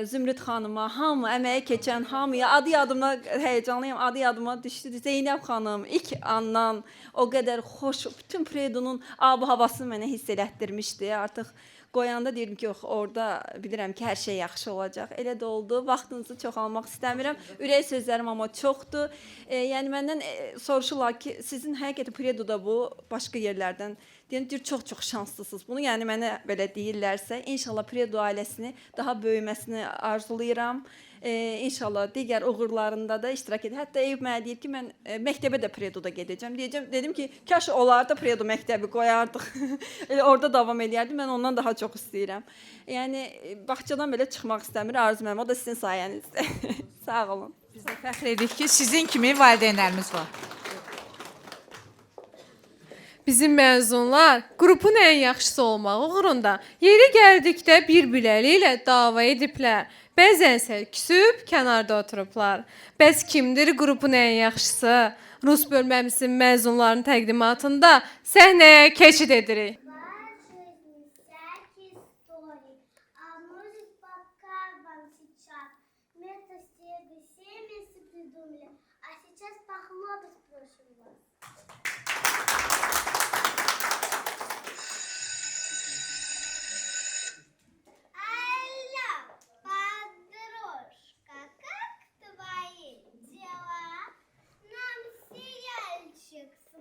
O: Zümrüd xanıma, hamı əməyə keçən hamıya, adı yadıma həyəcanlıyam, adı yadıma düşdü. Zeynəb xanım ilk andan o qədər xoş, bütün Predonun ab-havasını mənə hiss elətdirmişdi. Artıq qoyanda deyirdim ki, yox, orada bilirəm ki, hər şey yaxşı olacaq. Elə də oldu. Vaxtınızı çox almaq istəmirəm. Ürək sözlərim amma çoxdur. Yəni məndən soruşurlar ki, sizin həqiqətən Predoda bu, başqa yerlərdən deyir, çox-çox şanslısınız. Bunu yəni mənə belə deyirlərsə, inşallah Predo ailəsini daha böyüməsini arzulayıram. İnşallah digər uğurlarında da iştirak edir. Hətta Eyüp mənə deyir ki, mən məktəbə də Predoda gedəcəm. Dedim ki, kaş olar da Predo məktəbi qoyardıq. Orada davam edərdim. Mən ondan daha çox istəyirəm. Yəni bağçadan belə çıxmaq istəmir Arzu müəllim. O da sizin sayənizdir. Sağ olun.
A: Biz də fəxr edirik ki, sizin kimi valideynlərimiz var.
C: Bizim məzunlar qrupun ən yaxşısı olmaq uğrunda yeri gəldikdə bir-birləri ilə dava ediblər. Bəzən isə küsüb kənarda oturublar. Bəs kimdir qrupun ən yaxşısı? Rus bölməmizin məzunlarının təqdimatında səhnəyə keçid edirik.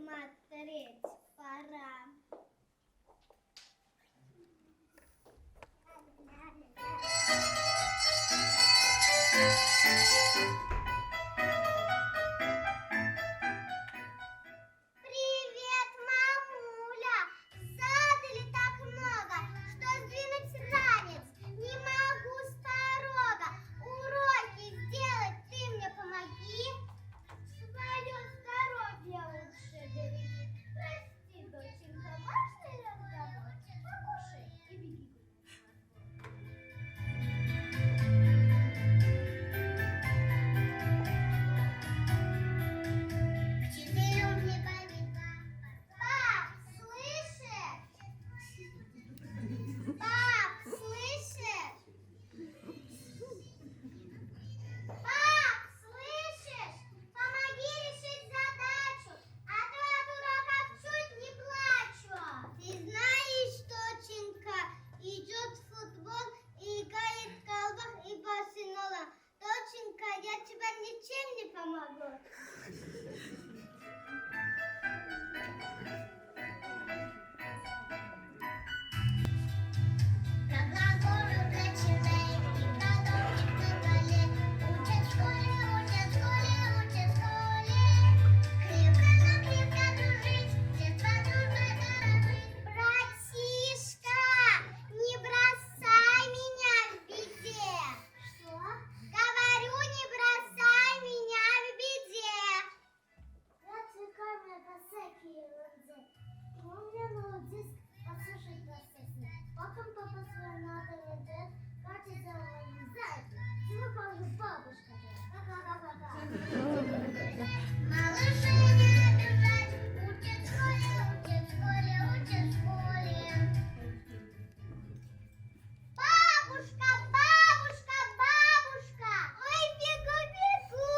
E: Смотреть пора. Привет, мамуля! Задали так много, что сдвинуть ранец не могу с порога. Уроки сделать ты мне помоги. Свое здоровье лучше береги. Прости, доченька, важный разговор. Покушай и беги. Братишка, не бросай меня в беде. Что? Говорю, не бросай меня в беде. Я отвлекаю меня по всякой ерунде. Помню, диск послушать достаточно. Потом папа свой надо ведет. Как ты делала, не знаю. Тебе помню, бабушка. Ха-ха-ха-ха. Малыши не обижать. Учат в школе, учат в школе, учат в школе. Бабушка, бабушка, бабушка! Ой, бегу, бегу!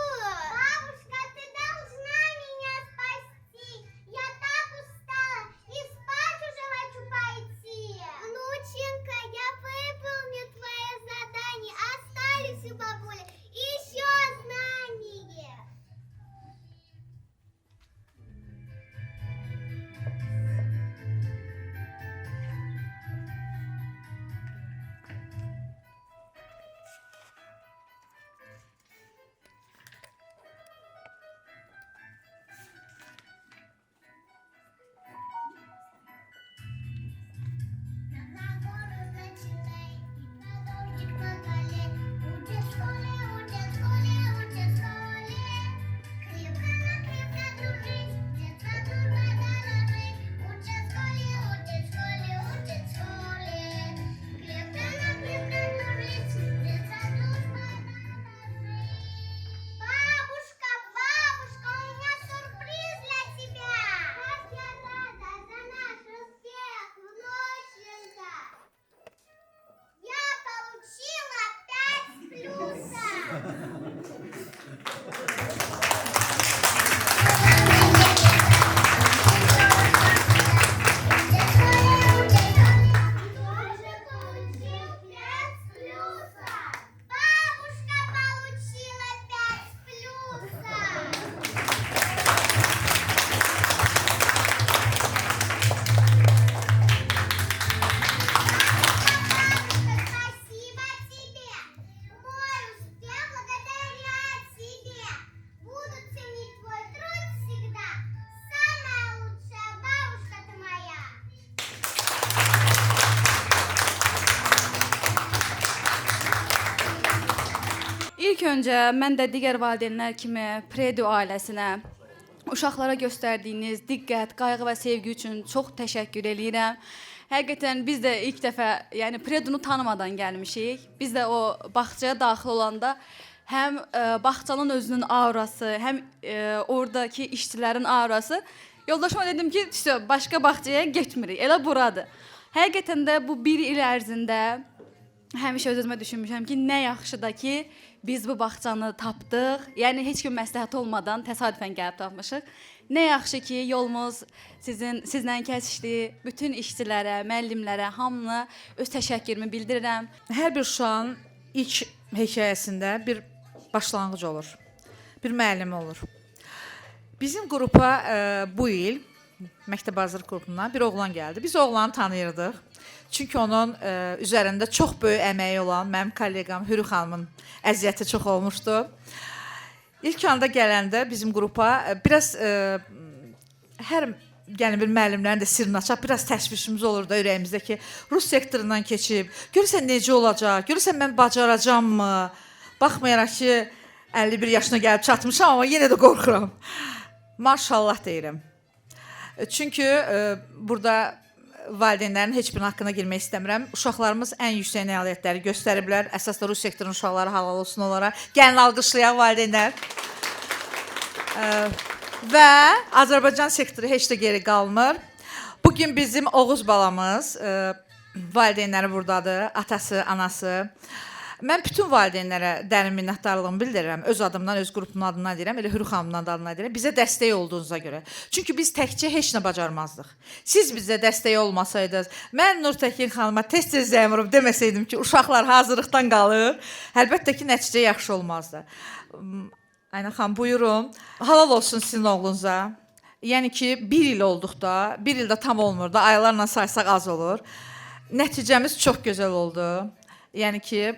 E: Бабушка, ты должна меня спасти! Я так устала и спать уже хочу пойти! Внученька, я выполню твое задание. Остались у бабули еще знания. Бабушка, бабушка, у меня сюрприз для тебя! Как я рада за наш успех, внученька! Я получила 5 с Бабушка получила 5 с Спасибо тебе! Мой успех благодаря тебе! Буду ценить твой труд всегда! Самая лучшая бабушка ты моя!
I: İlk öncə mən də digər valideynlər kimi Predu ailəsinə uşaqlara göstərdiyiniz diqqət, qayğı və sevgi üçün çox təşəkkür eləyirəm. Həqiqətən biz də ilk dəfə, yəni Predunu tanımadan gəlmişik. Biz də o bağçaya daxil olanda həm bağçanın özünün aurası, həm oradakı işçilərin aurası. Yoldaşıma dedim ki, başqa bağçaya getmirik, elə buradır. Həqiqətən də bu bir il ərzində həmişə öz-özümə düşünmüşəm ki, nə yaxşı da ki, biz bu bağçanı tapdıq. Yəni heç kim məsləhət olmadan təsadüfən gəlib tapmışıq. Nə yaxşı ki, yolumuz sizlə kəsişdi. Bütün işçilərə, müəllimlərə, hamına öz təşəkkürümü bildirirəm.
A: Hər bir uşağın ilk hekayəsində bir başlanğıc olur. Bir müəllim olur. Bizim qrupa bu il məktəb hazırlıq qrupundan bir oğlan gəldi. Biz oğlanı tanıyırdıq. Çünki onun üzərində çox böyük əməyi olan mənim kolleqam Hürü xanımın əziyyəti çox olmuşdu. İlk anda gələndə bizim qrupa biraz hər gəlin bir müəllimlərin də sirrini açaq, biraz təşvişimiz olur da ürəyimizdə ki, Rus sektorundan keçib, görürsən necə olacaq, görürsən mən bacaracağammı? Baxmayaraq ki, 51 yaşına gəlib çatmışam, amma yenə də qorxuram. Maşallah deyirəm. Çünki burada valideynlərin heç birinin haqqına girmək istəmirəm. Uşaqlarımız ən yüksək nailiyyətləri göstəriblər. Əsas da Rus sektorunun uşaqları halal olsun onlara. Gəlin alqışlayaq valideynlər. Və Azərbaycan sektoru heç də geri qalmır. Bugün bizim Oğuz balamız, valideynləri buradadır, atası, anası. Mən bütün valideynlərə dərin minnətdarlığımı bildirirəm. Öz adımdan, öz qrupumun adından deyirəm, elə Hürü xanımdan da adından deyirəm. Bizə dəstək olduğunuza görə. Çünki biz təkcə heç nə bacarmazdıq. Siz bizə dəstək olmasaydınız, mən Nurtəkin xanıma tez-tez zəng vurub deməsəydim ki, uşaqlar hazırlıqdan qalır, əlbəttə ki, nəticə yaxşı olmazdı. Ayna xan, buyurun. Halal olsun sizin oğlunuza. Yəni ki, bir il olduqda, bir ildə tam olmur da, aylarla saysaq az olur. Nəticəmiz çox gözəl oldu. Yəni ki,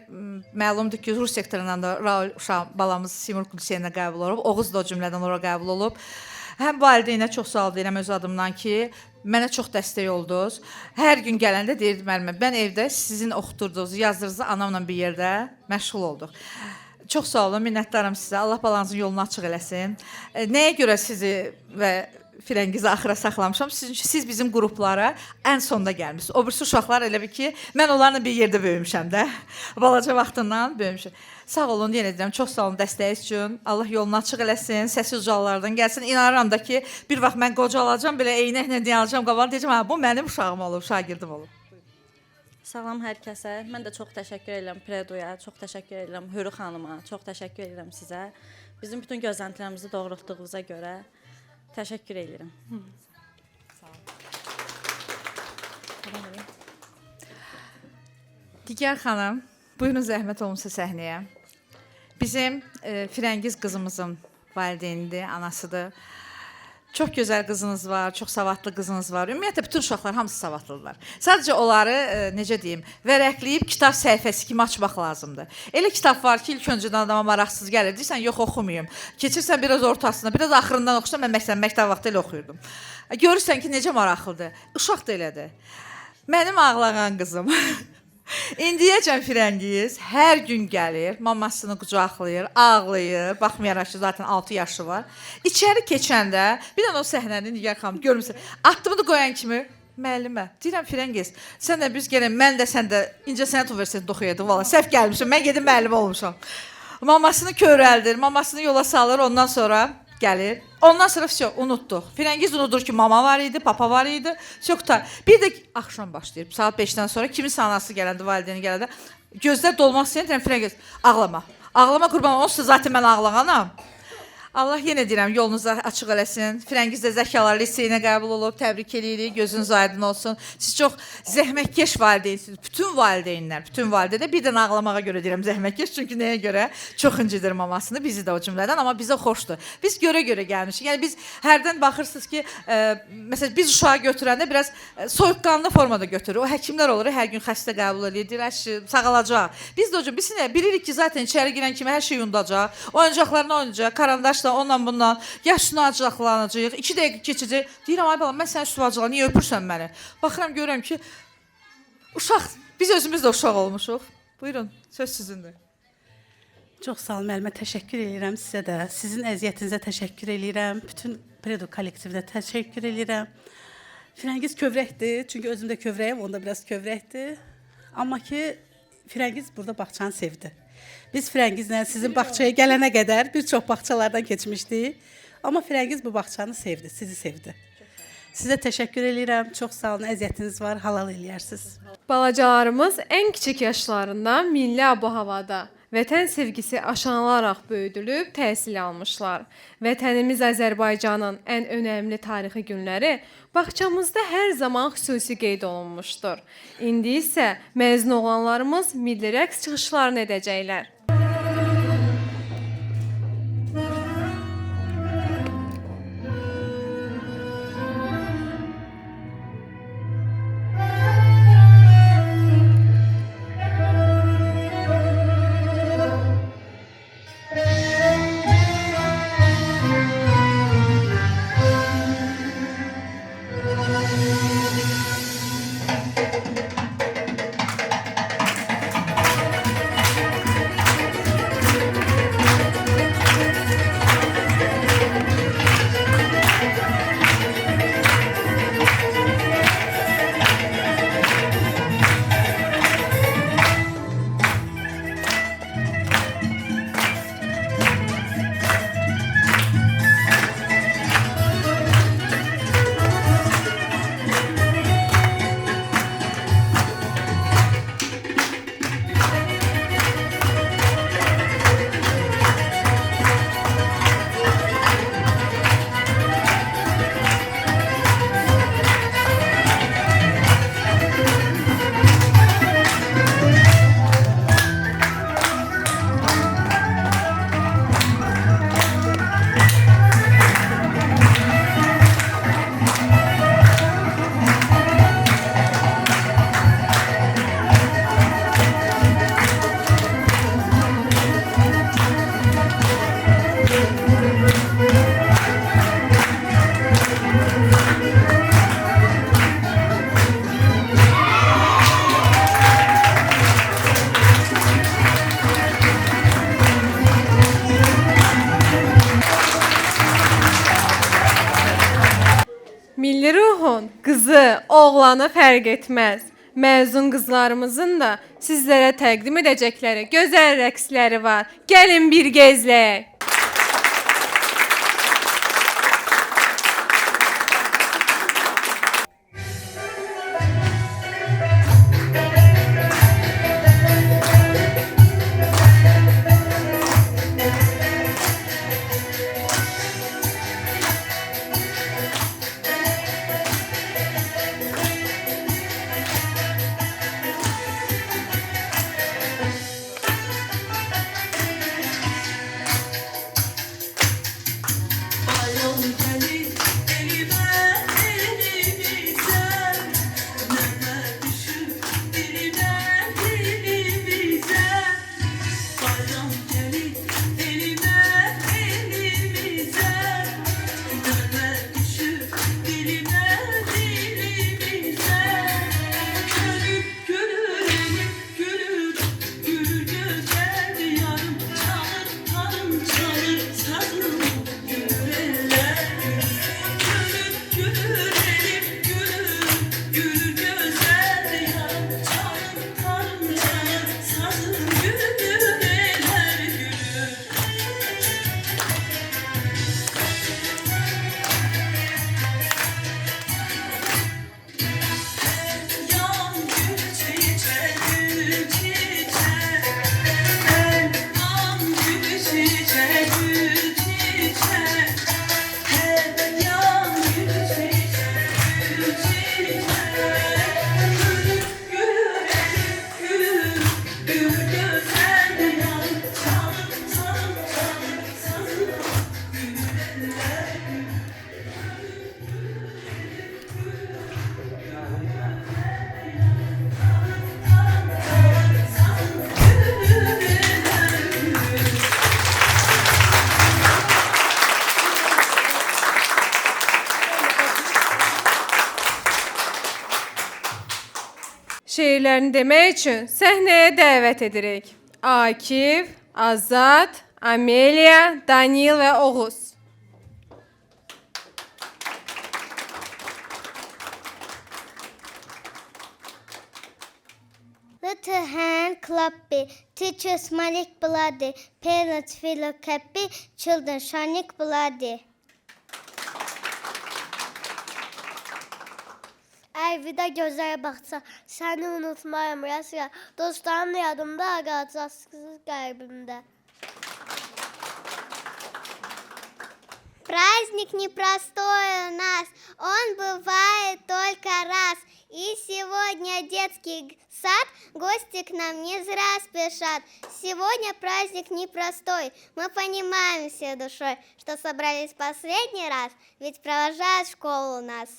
A: məlumdur ki, Rus sektorundan da Raul balamız Simurg liseyinə qəbul olub, Oğuz da o cümlədən ora qəbul olub. Həm valideynə çox sağ ol deyirəm öz adımdan ki, mənə çox dəstək oldunuz. Hər gün gələndə deyirdim müəllimə, mən evdə sizin oxuturduğunuz, yazdığınızı anamla bir yerdə məşğul olduq. Çox sağ olun, minnətdaram sizə. Allah balanızın yolunu açıq eləsin. Nəyə görə sizi və Firəngizi axıra saxlamışam? Siz bizim qruplara ən sonda gəlmişsiniz. O birisi uşaqlar elə bir ki, mən onlarla bir yerdə böyümüşəm də. Balaca vaxtından böyümüşəm. Sağ olun, yenə deyirəm, çox sağ olun dəstəyiz üçün. Allah yolunu açıq eləsin, səsi ucalardan gəlsin. İnanıram da ki, bir vaxt mən qoca alacam, belə eynəklə deyəcəm, qabağa deyəcəm, bu mənim uşağım olub, şagirdim olub.
P: Salam hər kəsə. Mən də çox təşəkkür edirəm Predoya, çox təşəkkür edirəm Hürü xanıma, çox təşəkkür edirəm sizə. Bizim bütün gözləntilərimizi doğrultduğunuza görə təşəkkür edirəm.
A: Sağ olun. Digər xanım, buyurun zəhmət olunsa səhnəyə. Bizim Firəngiz qızımızın valideynidir, anasıdır. Çox gözəl qızınız var, çox savadlı qızınız var. Ümumiyyətlə, bütün uşaqlar hamısı savadlıdırlar. Sadəcə onları, necə deyim, vərəqləyib kitab səhifəsi kimi açmaq lazımdır. Elə kitab var ki, ilk öncədən adama maraqsız gəlir. Deyirsən, yox, oxumayım. Keçirsən biraz ortasına, biraz axırından oxusan, mən məsələn, məktəb vaxtı elə oxuyurdum. Görürsən ki, necə maraqlıdır. Uşaq da elədir. Mənim ağlağan qızım. İndiyəcən Firəngiz hər gün gəlir, mamasını qucaqlayır, ağlayır, baxmayaraq ki, zaten 6 yaşı var. İçəri keçəndə, bir dənə o səhnəni Nigar xanım görmüsən, atdımı da qoyan kimi, müəllimə, deyirəm Firəngiz, sən də biz gəlin, mən də sən də İncəsənət Universitetində oxuyordum, valla, səhv gəlmişim, mən gedib müəllim olmuşam. Mamasını körəldir, mamasını yola salır, ondan sonra gəlir. Ondan sonra все, unutduq. Firəngiz unudur ki, mama var idi, papa var idi. Çoktar. Bir də axşam başlayır. Saat 5-dən sonra kiminsə anası gələndə, valideyni gələndə gözlər dolmaq istəyir. Firəngiz, ağlama. Ağlama qurban, onsuz zaten mən ağlağanam. Allah yenə deyirəm, yolunuzu açıq eləsin. Firəngiz də Zəkalar liseyinə qəbul olub, təbrik edirik, gözünüz aydın olsun. Siz çox zəhmətkeş valideynsiniz. Bütün valideynlər, bütün valideynlər bir dənə ağlamağa görə deyirəm zəhmətkeş. Çünki nəyə görə? Çox incidir mamasını, bizi də o cümlədən, amma bizə xoşdur. Biz görə-görə gəlmişik. Yəni biz hərdən baxırsınız ki, məsələn, biz uşağı götürəndə biraz soyuqqanlı formada götürür. O həkimlər olur, hər gün xəstə qəbul edir, deyir, sağalacaq. Biz də o cür, biz bilirik ki, zaten içəri girən kimi hər şey yundacaq, oyuncaqlarını oynayacaq, karandaş ondan bundan, yaşını acıqlanacaq, 2 dəqiqə keçəcək. Deyirəm, ay balam, mən sənə üstü acıqla, niyə öpürsən məni? Baxıram, görürəm ki, uşaq, biz özümüz də uşaq olmuşuq. Buyurun, söz sizindir.
Q: Çox sağ olun, müəllimə, təşəkkür edirəm sizə də. Sizin əziyyətinizə təşəkkür edirəm. Bütün Predo kollektivinə təşəkkür edirəm. Firəngiz kövrəkdir, çünki özüm də kövrəyim, onda biraz kövrəkdir. Amma ki, Firəngiz burada bağçanı sevdi. Biz Firəngizlə sizin bağçaya gələnə qədər bir çox bağçalardan keçmişdik. Amma Firəngiz bu bağçanı sevdi, sizi sevdi. Sizə təşəkkür edirəm, çox sağ olun, əziyyətiniz var, halal eləyərsiniz.
C: Balacalarımız ən kiçik yaşlarından milli abu-havada vətən sevgisi aşılanaraq böyüdülüb, təhsil almışlar. Vətənimiz Azərbaycanın ən önəmli tarixi günləri bağçamızda hər zaman xüsusi qeyd olunmuşdur. İndi isə məzun olanlarımız milli rəqs çıxışlarını edəcəklər. Qızı, oğlanı fərq etməz. Məzun qızlarımızın da sizlərə təqdim edəcəkləri gözəl rəqsləri var. Gəlin birgə izləyək. Şeirlərini demək üçün səhnəyə dəvət edirik. Akif, Azad, Amelia, Daniil və Oğuz.
E: Little hand clappy, teachers manic bloody, parents feel happy, children shining bloody. Evdə gözəl baxsa, səni unutmayım Rasiya. Dostlarım yadımda, qalacaqsız qəlbimdə. Праздник непростой у нас, он бывает только раз. И сегодня детский сад, гости к нам не зря спешат. Сегодня праздник непростой, мы понимаем всей душой, что собрались в последний раз, ведь провожают школу нас.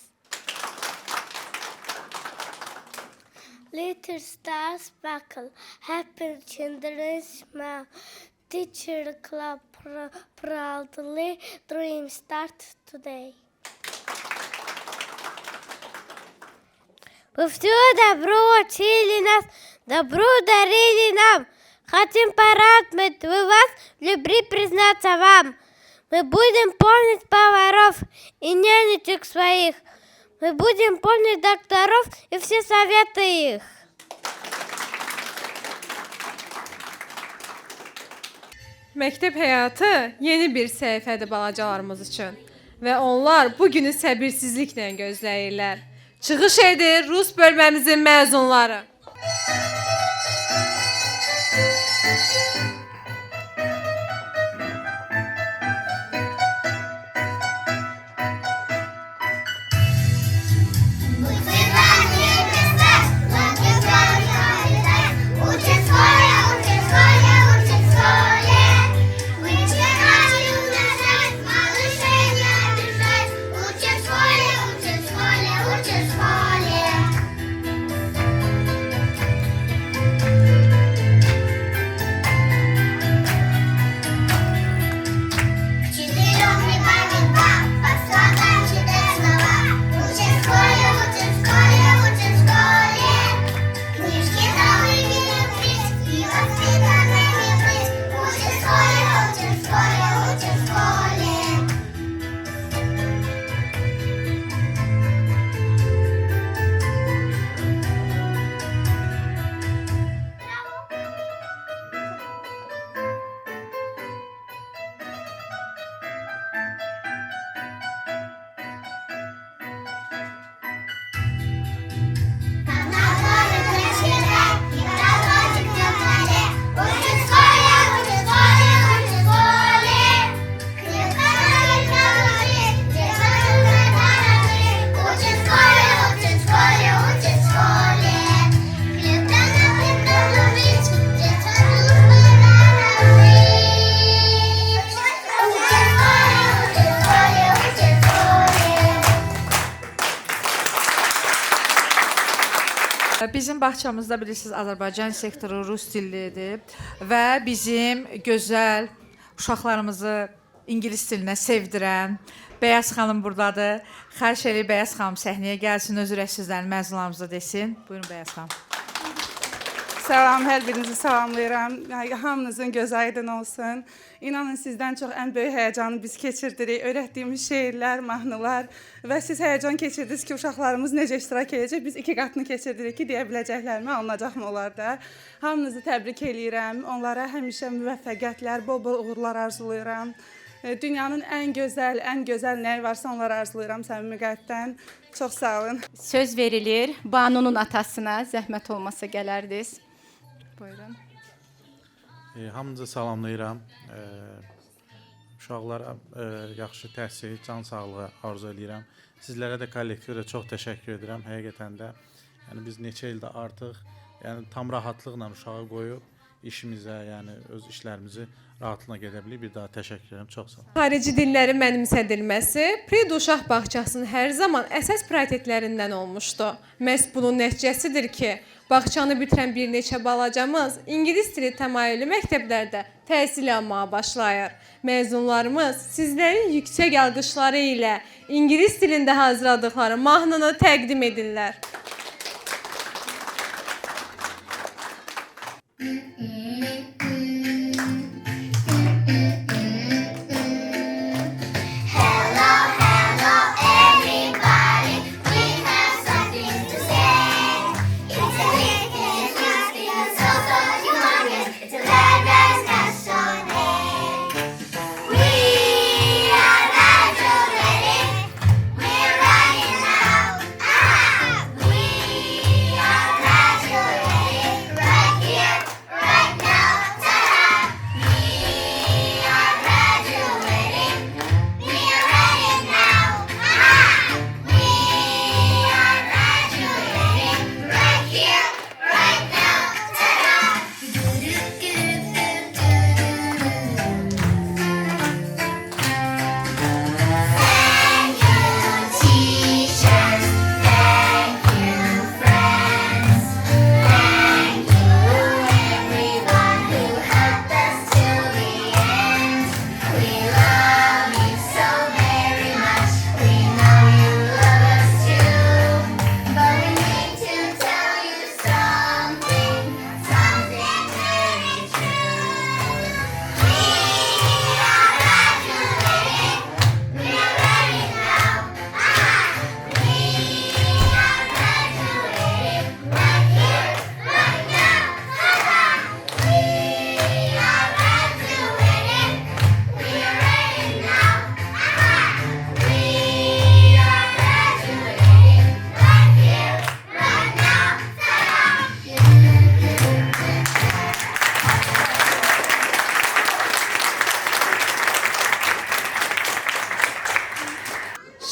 E: Little stars sparkle, happy children smile. Teacher clap proudly, dreams start today. Вы все добро учили нас, добро дарили нам. Хотим порадовать мы вас, в любви признаться вам. Мы будем помнить поваров и нянечек своих. Мы будем помнить докторов и все советы их.
C: Məktəb həyatı yeni bir səhifədir balacalarımız üçün və onlar bu günü səbirsizliklə gözləyirlər. Çıxış edir Rus bölməmizin məzunları.
A: Bizim bağçamızda bilirsiniz Azərbaycan sektoru rus dillidir və bizim gözəl uşaqlarımızı ingilis dilinə sevdirən Bəyaz xanım burdadır. Xahiş edirəm Bəyaz xanım səhnəyə gəlsin, öz ürək sözlərini məzunlarımıza desin. Buyurun Bəyaz xanım.
R: Salam, hər birinizi salamlayıram. Hamınızın göz aydın olsun. İnanın sizdən çox ən böyük həyəcanı biz keçirdirik. Öyrətdiyimiz şeirlər, mahnılar və siz həyəcan keçirdiniz ki, uşaqlarımız necə iştirak edəcək. Biz 2 qatını keçirdirik ki, deyə biləcəklərimi alınacaqmı onlarda. Hamınızı təbrik eləyirəm. Onlara həmişə müvəffəqiyyətlər, bol-bol uğurlar arzulayıram. Dünyanın ən gözəl nəyi varsa onları arzulayıram səmimi qəlbdən. Çox sağ olun.
B: Söz verilir Banu'nun atasına, zəhmət olmasa gələrdiniz. Buyurun.
S: Hamınızı salamlayıram. Uşaqlara yaxşı təhsil, can sağlığı arzu edirəm. Sizlərə də kollektivə çox təşəkkür edirəm. Həqiqətən də yəni biz neçə ildə artıq yəni tam rahatlıqla uşağı qoyub işimizə, yəni öz işlərimizi rahatlıqla gedə bilik. Bir daha təşəkkür edirəm. Çox sağ olun.
C: Xarici dillərin mənimsədilməsi Predo uşaq bağçasının hər zaman əsas prioritetlərindən olmuşdu. Məhz bunun nəticəsidir ki, bağçanı bitirən bir neçə balacamız ingilis dili təmayüllü məktəblərdə təhsil almağa başlayır. Məzunlarımız sizlərin yüksək alqışları ilə ingilis dilində hazırladıqları mahnını təqdim edirlər.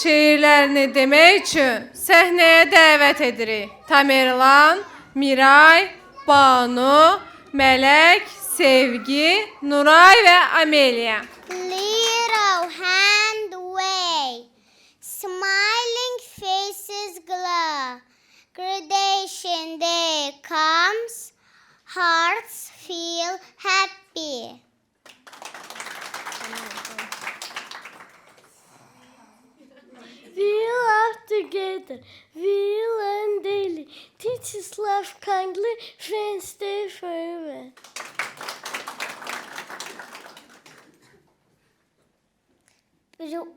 C: Şeirlərini demək üçün səhnəyə dəvət edirik. Tamerlan, Miray, Banu, Mələk, Sevgi, Nuray və Amelia.
E: Little hand wave, smiling faces glow. Gradation day comes, hearts feel happy. We laugh together, we learn daily. Teachers laugh kindly, friends stay forever.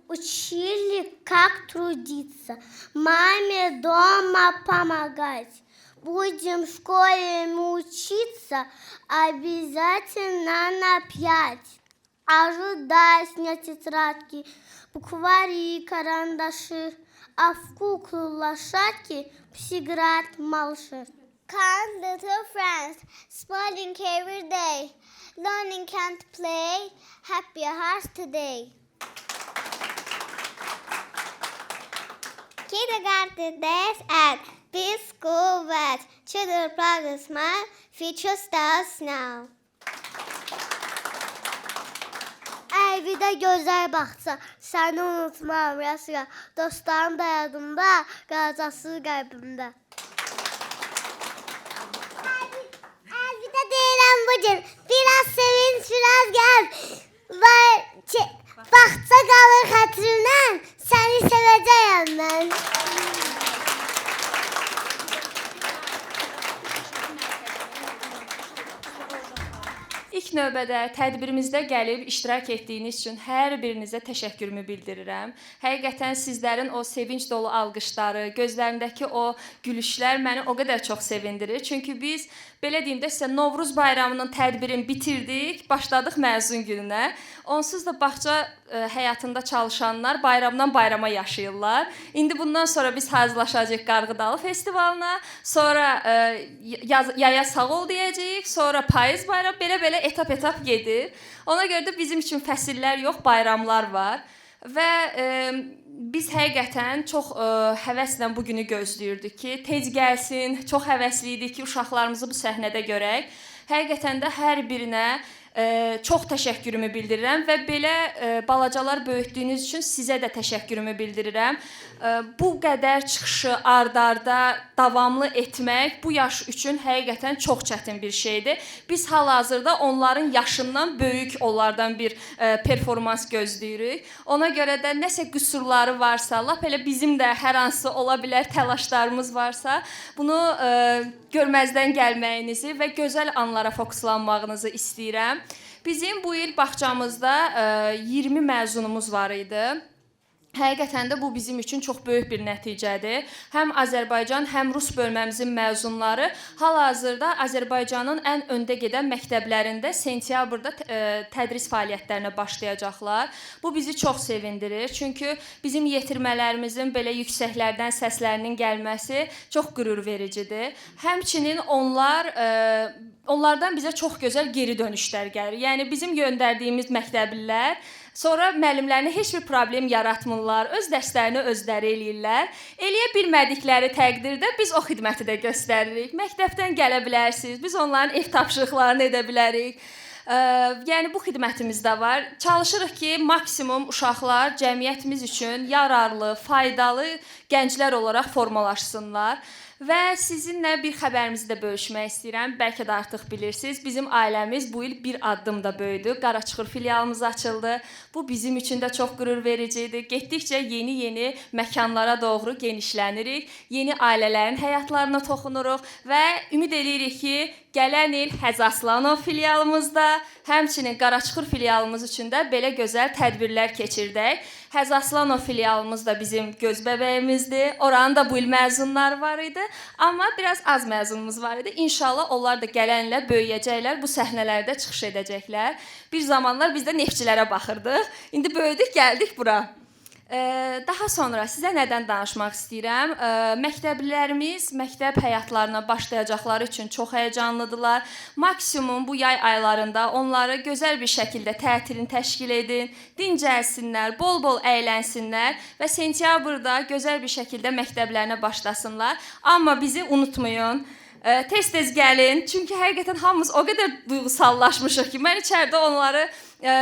E: Учили, как трудиться, маме дома помогать. Будем в школе учиться, обязательно на 5. Ожидай снять тетрадки, буквари и карандаши, а в куклу лошадки сыграть малыши. Kind little friends, smiling every day, learning can't play, happy hearts today. Kindergarten days at this school wet, children proud and smile, future stars now. Evdə gözəl baxsa, səni unutmam rəsga, dostlarım da yadımda, qalacaqsız qəlbimdə. bugün biraz sevinç, biraz gel. Var, baxça qalır xətrimdən, səni sevəcəyəm mən.
T: İlk növbədə tədbirimizdə gəlib iştirak etdiyiniz üçün hər birinizə təşəkkürümü bildirirəm. Həqiqətən sizlərin o sevinç dolu alqışları, gözlərindəki o gülüşlər məni o qədər çox sevindirir. Çünki biz belə deyim də sizə Novruz bayramının tədbirini bitirdik, başladıq məzun gününə. Onsuz da bağça həyatında çalışanlar bayramdan bayrama yaşayırlar. İndi bundan sonra biz hazırlaşacağıq Qarğıdalı festivalına, sonra yaya sağ ol deyəcəyik, sonra payız bayram, belə etap gedir. Ona görə də bizim üçün fəsillər yox, bayramlar var. Və biz həqiqətən çox həvəslə bu günü gözləyirdik ki, tez gəlsin. Çox həvəsli idik ki, uşaqlarımızı bu səhnədə görək. Həqiqətən də hər birinə çox təşəkkürümü bildirirəm və belə balacalar böyütdüyünüz üçün sizə də təşəkkürümü bildirirəm. Bu qədər çıxışı ard-arda davamlı etmək bu yaş üçün həqiqətən çox çətin bir şeydir. Biz hal-hazırda onların yaşından böyük onlardan bir performans gözləyirik. Ona görə də nəsə qüsurları varsa, lap elə bizim də hər hansı ola bilər təlaşlarımız varsa, bunu görməzdən gəlməyinizi və gözəl anlara fokuslanmağınızı istəyirəm. Bizim bu il bağçamızda 20 məzunumuz var idi. Həqiqətən də bu bizim üçün çox böyük bir nəticədir. Həm Azərbaycan, həm Rus bölməmizin məzunları hal-hazırda Azərbaycanın ən öndə gedən məktəblərində sentyabrda tədris fəaliyyətlərinə başlayacaqlar. Bu bizi çox sevindirir. Çünki bizim yetirmələrimizin belə yüksəklərdən səslərinin gəlməsi çox qürur vericidir. Həmçinin onlardan bizə çox gözəl geri dönüşlər gəlir. Yəni bizim göndərdiyimiz məktəblilər sonra müəllimlərinə heç bir problem yaratmırlar, öz dərslərini özləri eləyirlər. Eləyə bilmədikləri təqdirdə biz o xidməti də göstəririk. Məktəbdən gələ bilərsiniz, biz onların ev tapşırıqlarını edə bilərik. Yəni bu xidmətimiz də var. Çalışırıq ki, maksimum uşaqlar cəmiyyətimiz üçün yararlı, faydalı gənclər olaraq formalaşsınlar. Və sizinlə bir xəbərimizi də bölüşmək istəyirəm. Bəlkə də artıq bilirsiniz, bizim ailəmiz bu il bir addım da böyüdü. Qaraçuxur filialımız açıldı. Bu bizim üçün də çox qürur vericidir. Getdikcə yeni məkanlara doğru genişlənirik. Yeni ailələrin həyatlarına toxunuruq və ümid edirik ki, gələn il Həzaslanov filialımızda, həmçinin Qaraçuxur filialımız üçün də belə gözəl tədbirlər keçirdək. Həzaslanov filialımız da bizim göz bəbəyimizdir. Oranın da bu il məzunları var idi. Amma biraz az məzunumuz var idi. İnşallah onlar da gələn ilə böyüyəcəklər, bu səhnələrdə çıxış edəcəklər. Bir zamanlar biz də neftçilərə baxırdıq. İndi böyüdük, gəldik bura. Daha sonra sizə nədən danışmaq istəyirəm? Məktəblilərimiz məktəb həyatlarına başlayacaqları üçün çox həyəcanlıdırlar. Maksimum bu yay aylarında onları gözəl bir şəkildə tətilini təşkil edin, dincəlsinlər, bol-bol əylənsinlər və sentyabrda gözəl bir şəkildə məktəblərinə başlasınlar. Amma bizi unutmayın. Tez-tez gəlin, çünki həqiqətən hamımız o qədər duyğusallaşmışıq ki, mən içəridə onları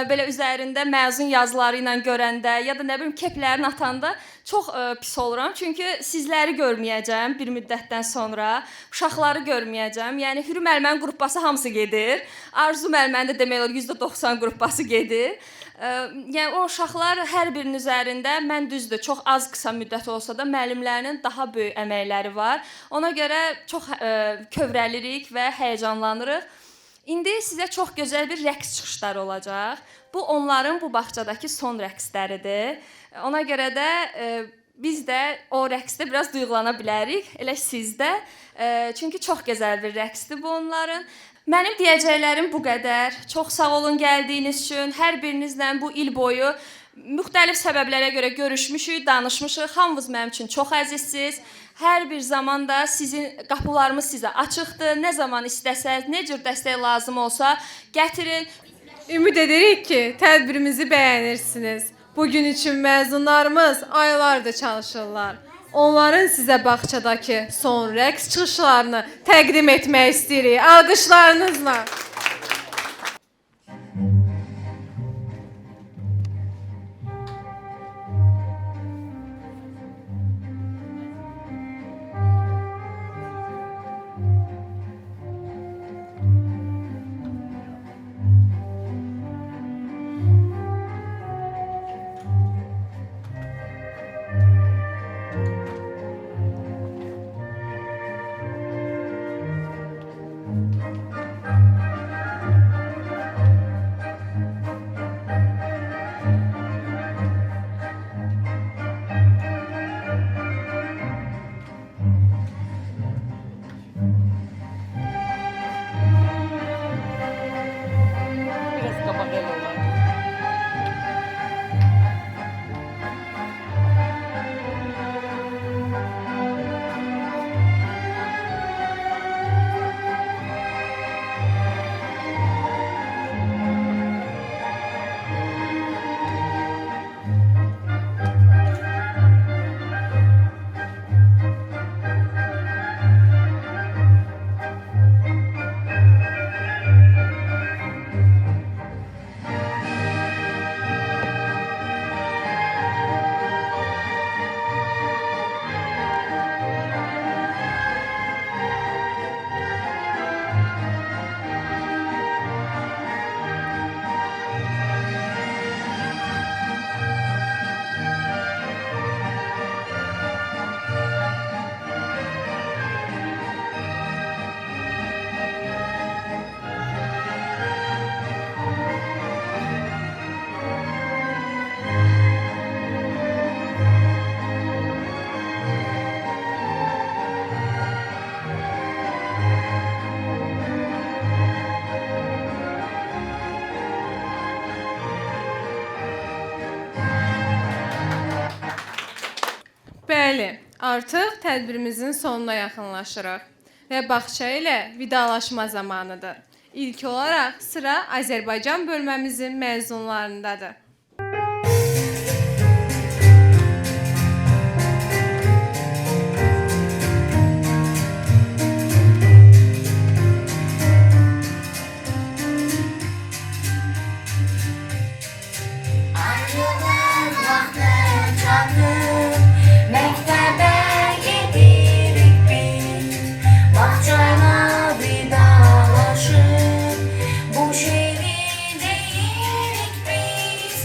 T: belə üzərində məzun yazıları ilə görəndə ya da nə bilim keplərini atanda çox pis oluram. Çünki sizləri görməyəcəm bir müddətdən sonra, uşaqları görməyəcəm. Yəni Hürü müəllimənin qrupbası hamısı gedir. Arzu müəllimənin də demək olar %90 qrupbası gedir. Yəni o uşaqlar hər birinin üzərində mən düzdür, çox az qısa müddət olsa da müəllimlərinin daha böyük əməkləri var. Ona görə çox kövrəlirik və həyəcanlanırıq. İndi sizə çox gözəl bir rəqs çıxışları olacaq. Bu onların bu bağçadakı son rəqsləridir. Ona görə də biz də o rəqsdə biraz duyğulana bilərik, elə siz də. Çünki çox gözəl bir rəqsdir bu onların. Mənim deyəcəklərim bu qədər. Çox sağ olun gəldiyiniz üçün. Hər birinizlə bu il boyu müxtəlif səbəblərə görə görüşmüşük, danışmışıq. Hamınız mənim üçün çox əzizsiniz. Hər bir zamanda sizin qapılarımız sizə açıqdır. Nə zaman istəsəz, nə cür dəstək lazım olsa gətirin.
C: Ümid edirik ki, tədbirimizi bəyənirsiniz. Bugün üçün məzunlarımız aylardır çalışırlar. Onların sizə bağçadakı son rəqs çıxışlarını təqdim etmək istəyirik. Alqışlarınızla. Bəli, artıq tədbirimizin sonuna yaxınlaşırıq və bağça ilə vidalaşma zamanıdır. İlk olaraq sıra Azərbaycan bölməmizin məzunlarındadır.
F: Ayrılıq vaxtı çatıb, məktəbə gedirik biz. Bağçayla vidalaşıb, bu şeiri deyirik biz.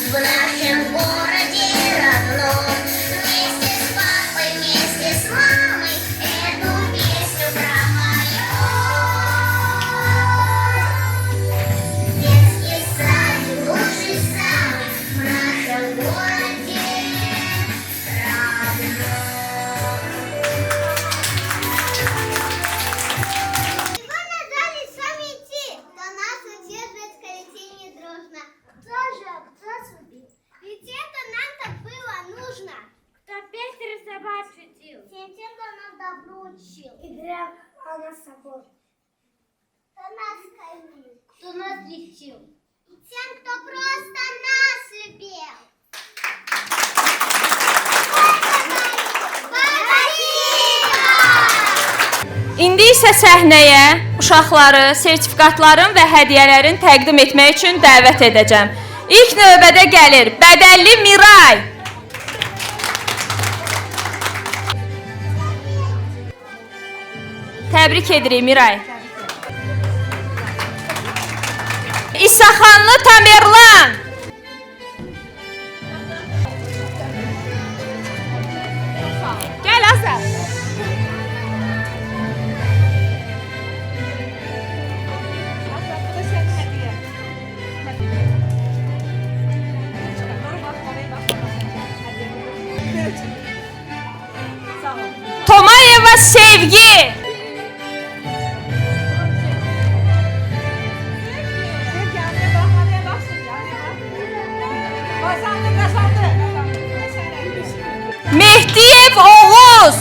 E: в нашем городе родном. Вместе с папой, вместе с мамой эту песню пропоем. Детский садик лучший самый в нашем городе родном. Его назвали с вами идти, до нас удерживать коллектив не дружно. Кто же, кто судил? Ведь это нам так было нужно. Кто песнь рисовать учил? Тем, кто нам добро учил. Играл на собой. Кто нас кормил? Кто нас лечил? И тем, кто просто нас любил.
T: İndi isə səhnəyə uşaqları sertifikatların və hədiyyələrin təqdim etmək üçün dəvət edəcəm. İlk növbədə gəlir Bədəlli Miray. Təbrik edirik Miray. İsaxanlı Tamerlan. Gəl Azər. Tomayeva Sevgi. Mehdiyev Oğuz.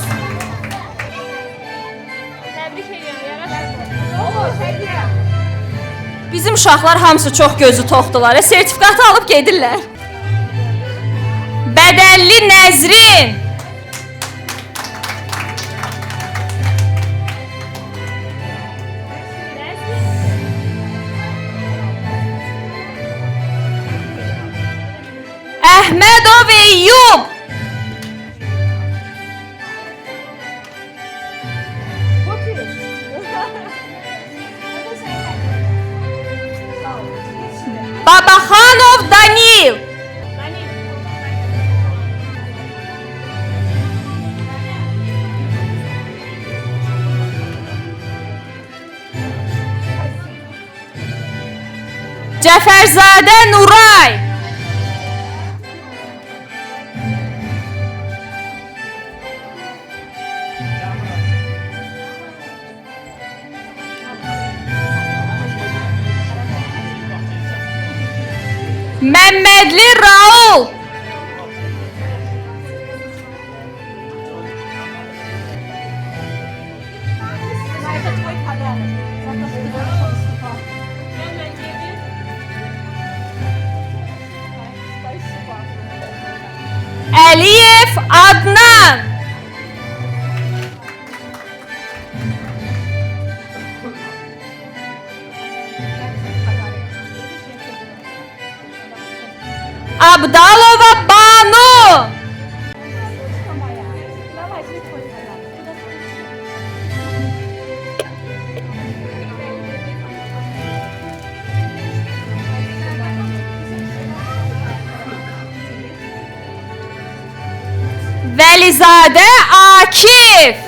T: Bizim uşaqlar hamısı çox gözü toxdular. Sertifikatı alıb gedirlər. Bədəlli Nəzrin. Əhmədov Eyyub. Babaxanov Danil. Cəfərzadə Nuray. Məmmədli Raul. Əliyev Adnan. Abdalova Banu. Vəlizadə Akif.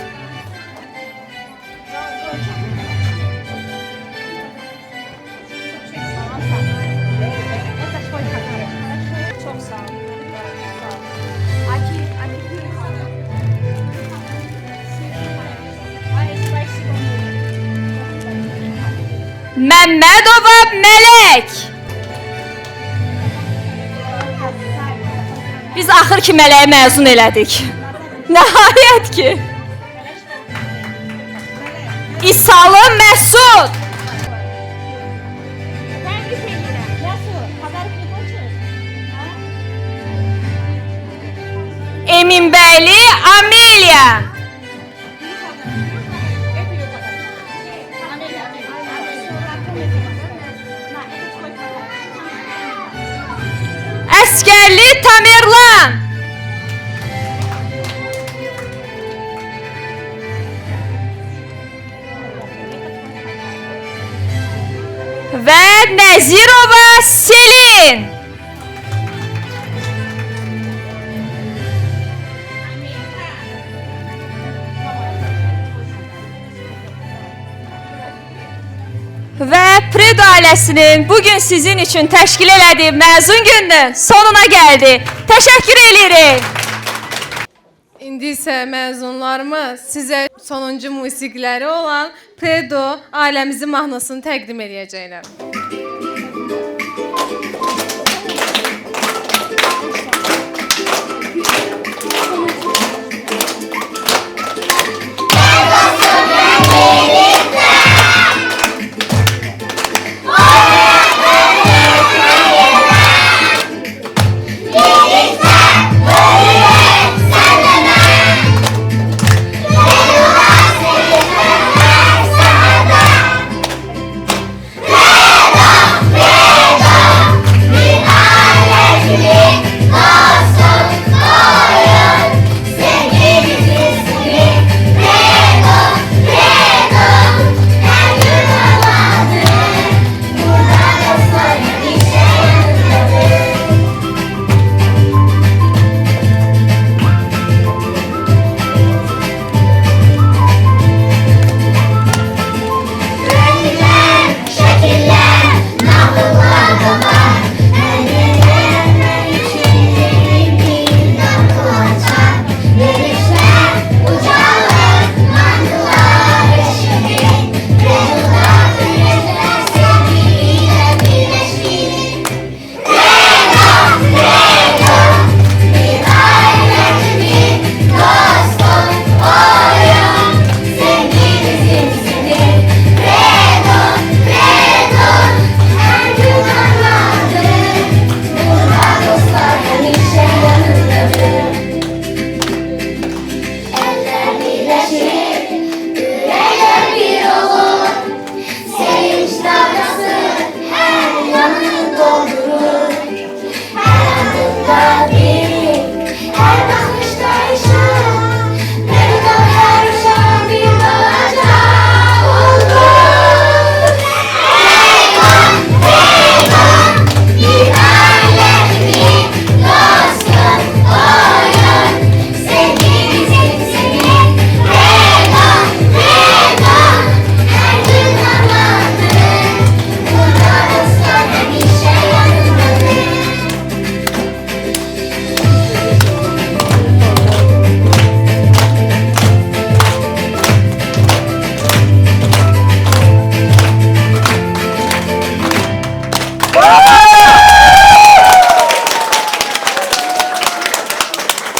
T: Məmmədova Mələk. Biz axır ki Mələyi məzun elədik. Nəhayət ki. İsalı Məsud. Eminbəyli Amelia. Əskərli Tamerlan. Və Nəzirova Selin. ailəsinin bugün sizin üçün təşkil elədiyi məzun gününün sonuna gəldi. Təşəkkür edirik.
C: İndi isə məzunlarımız sizə sonuncu musiqiləri olan Predo ailəmizin mahnısını təqdim edəcəklər.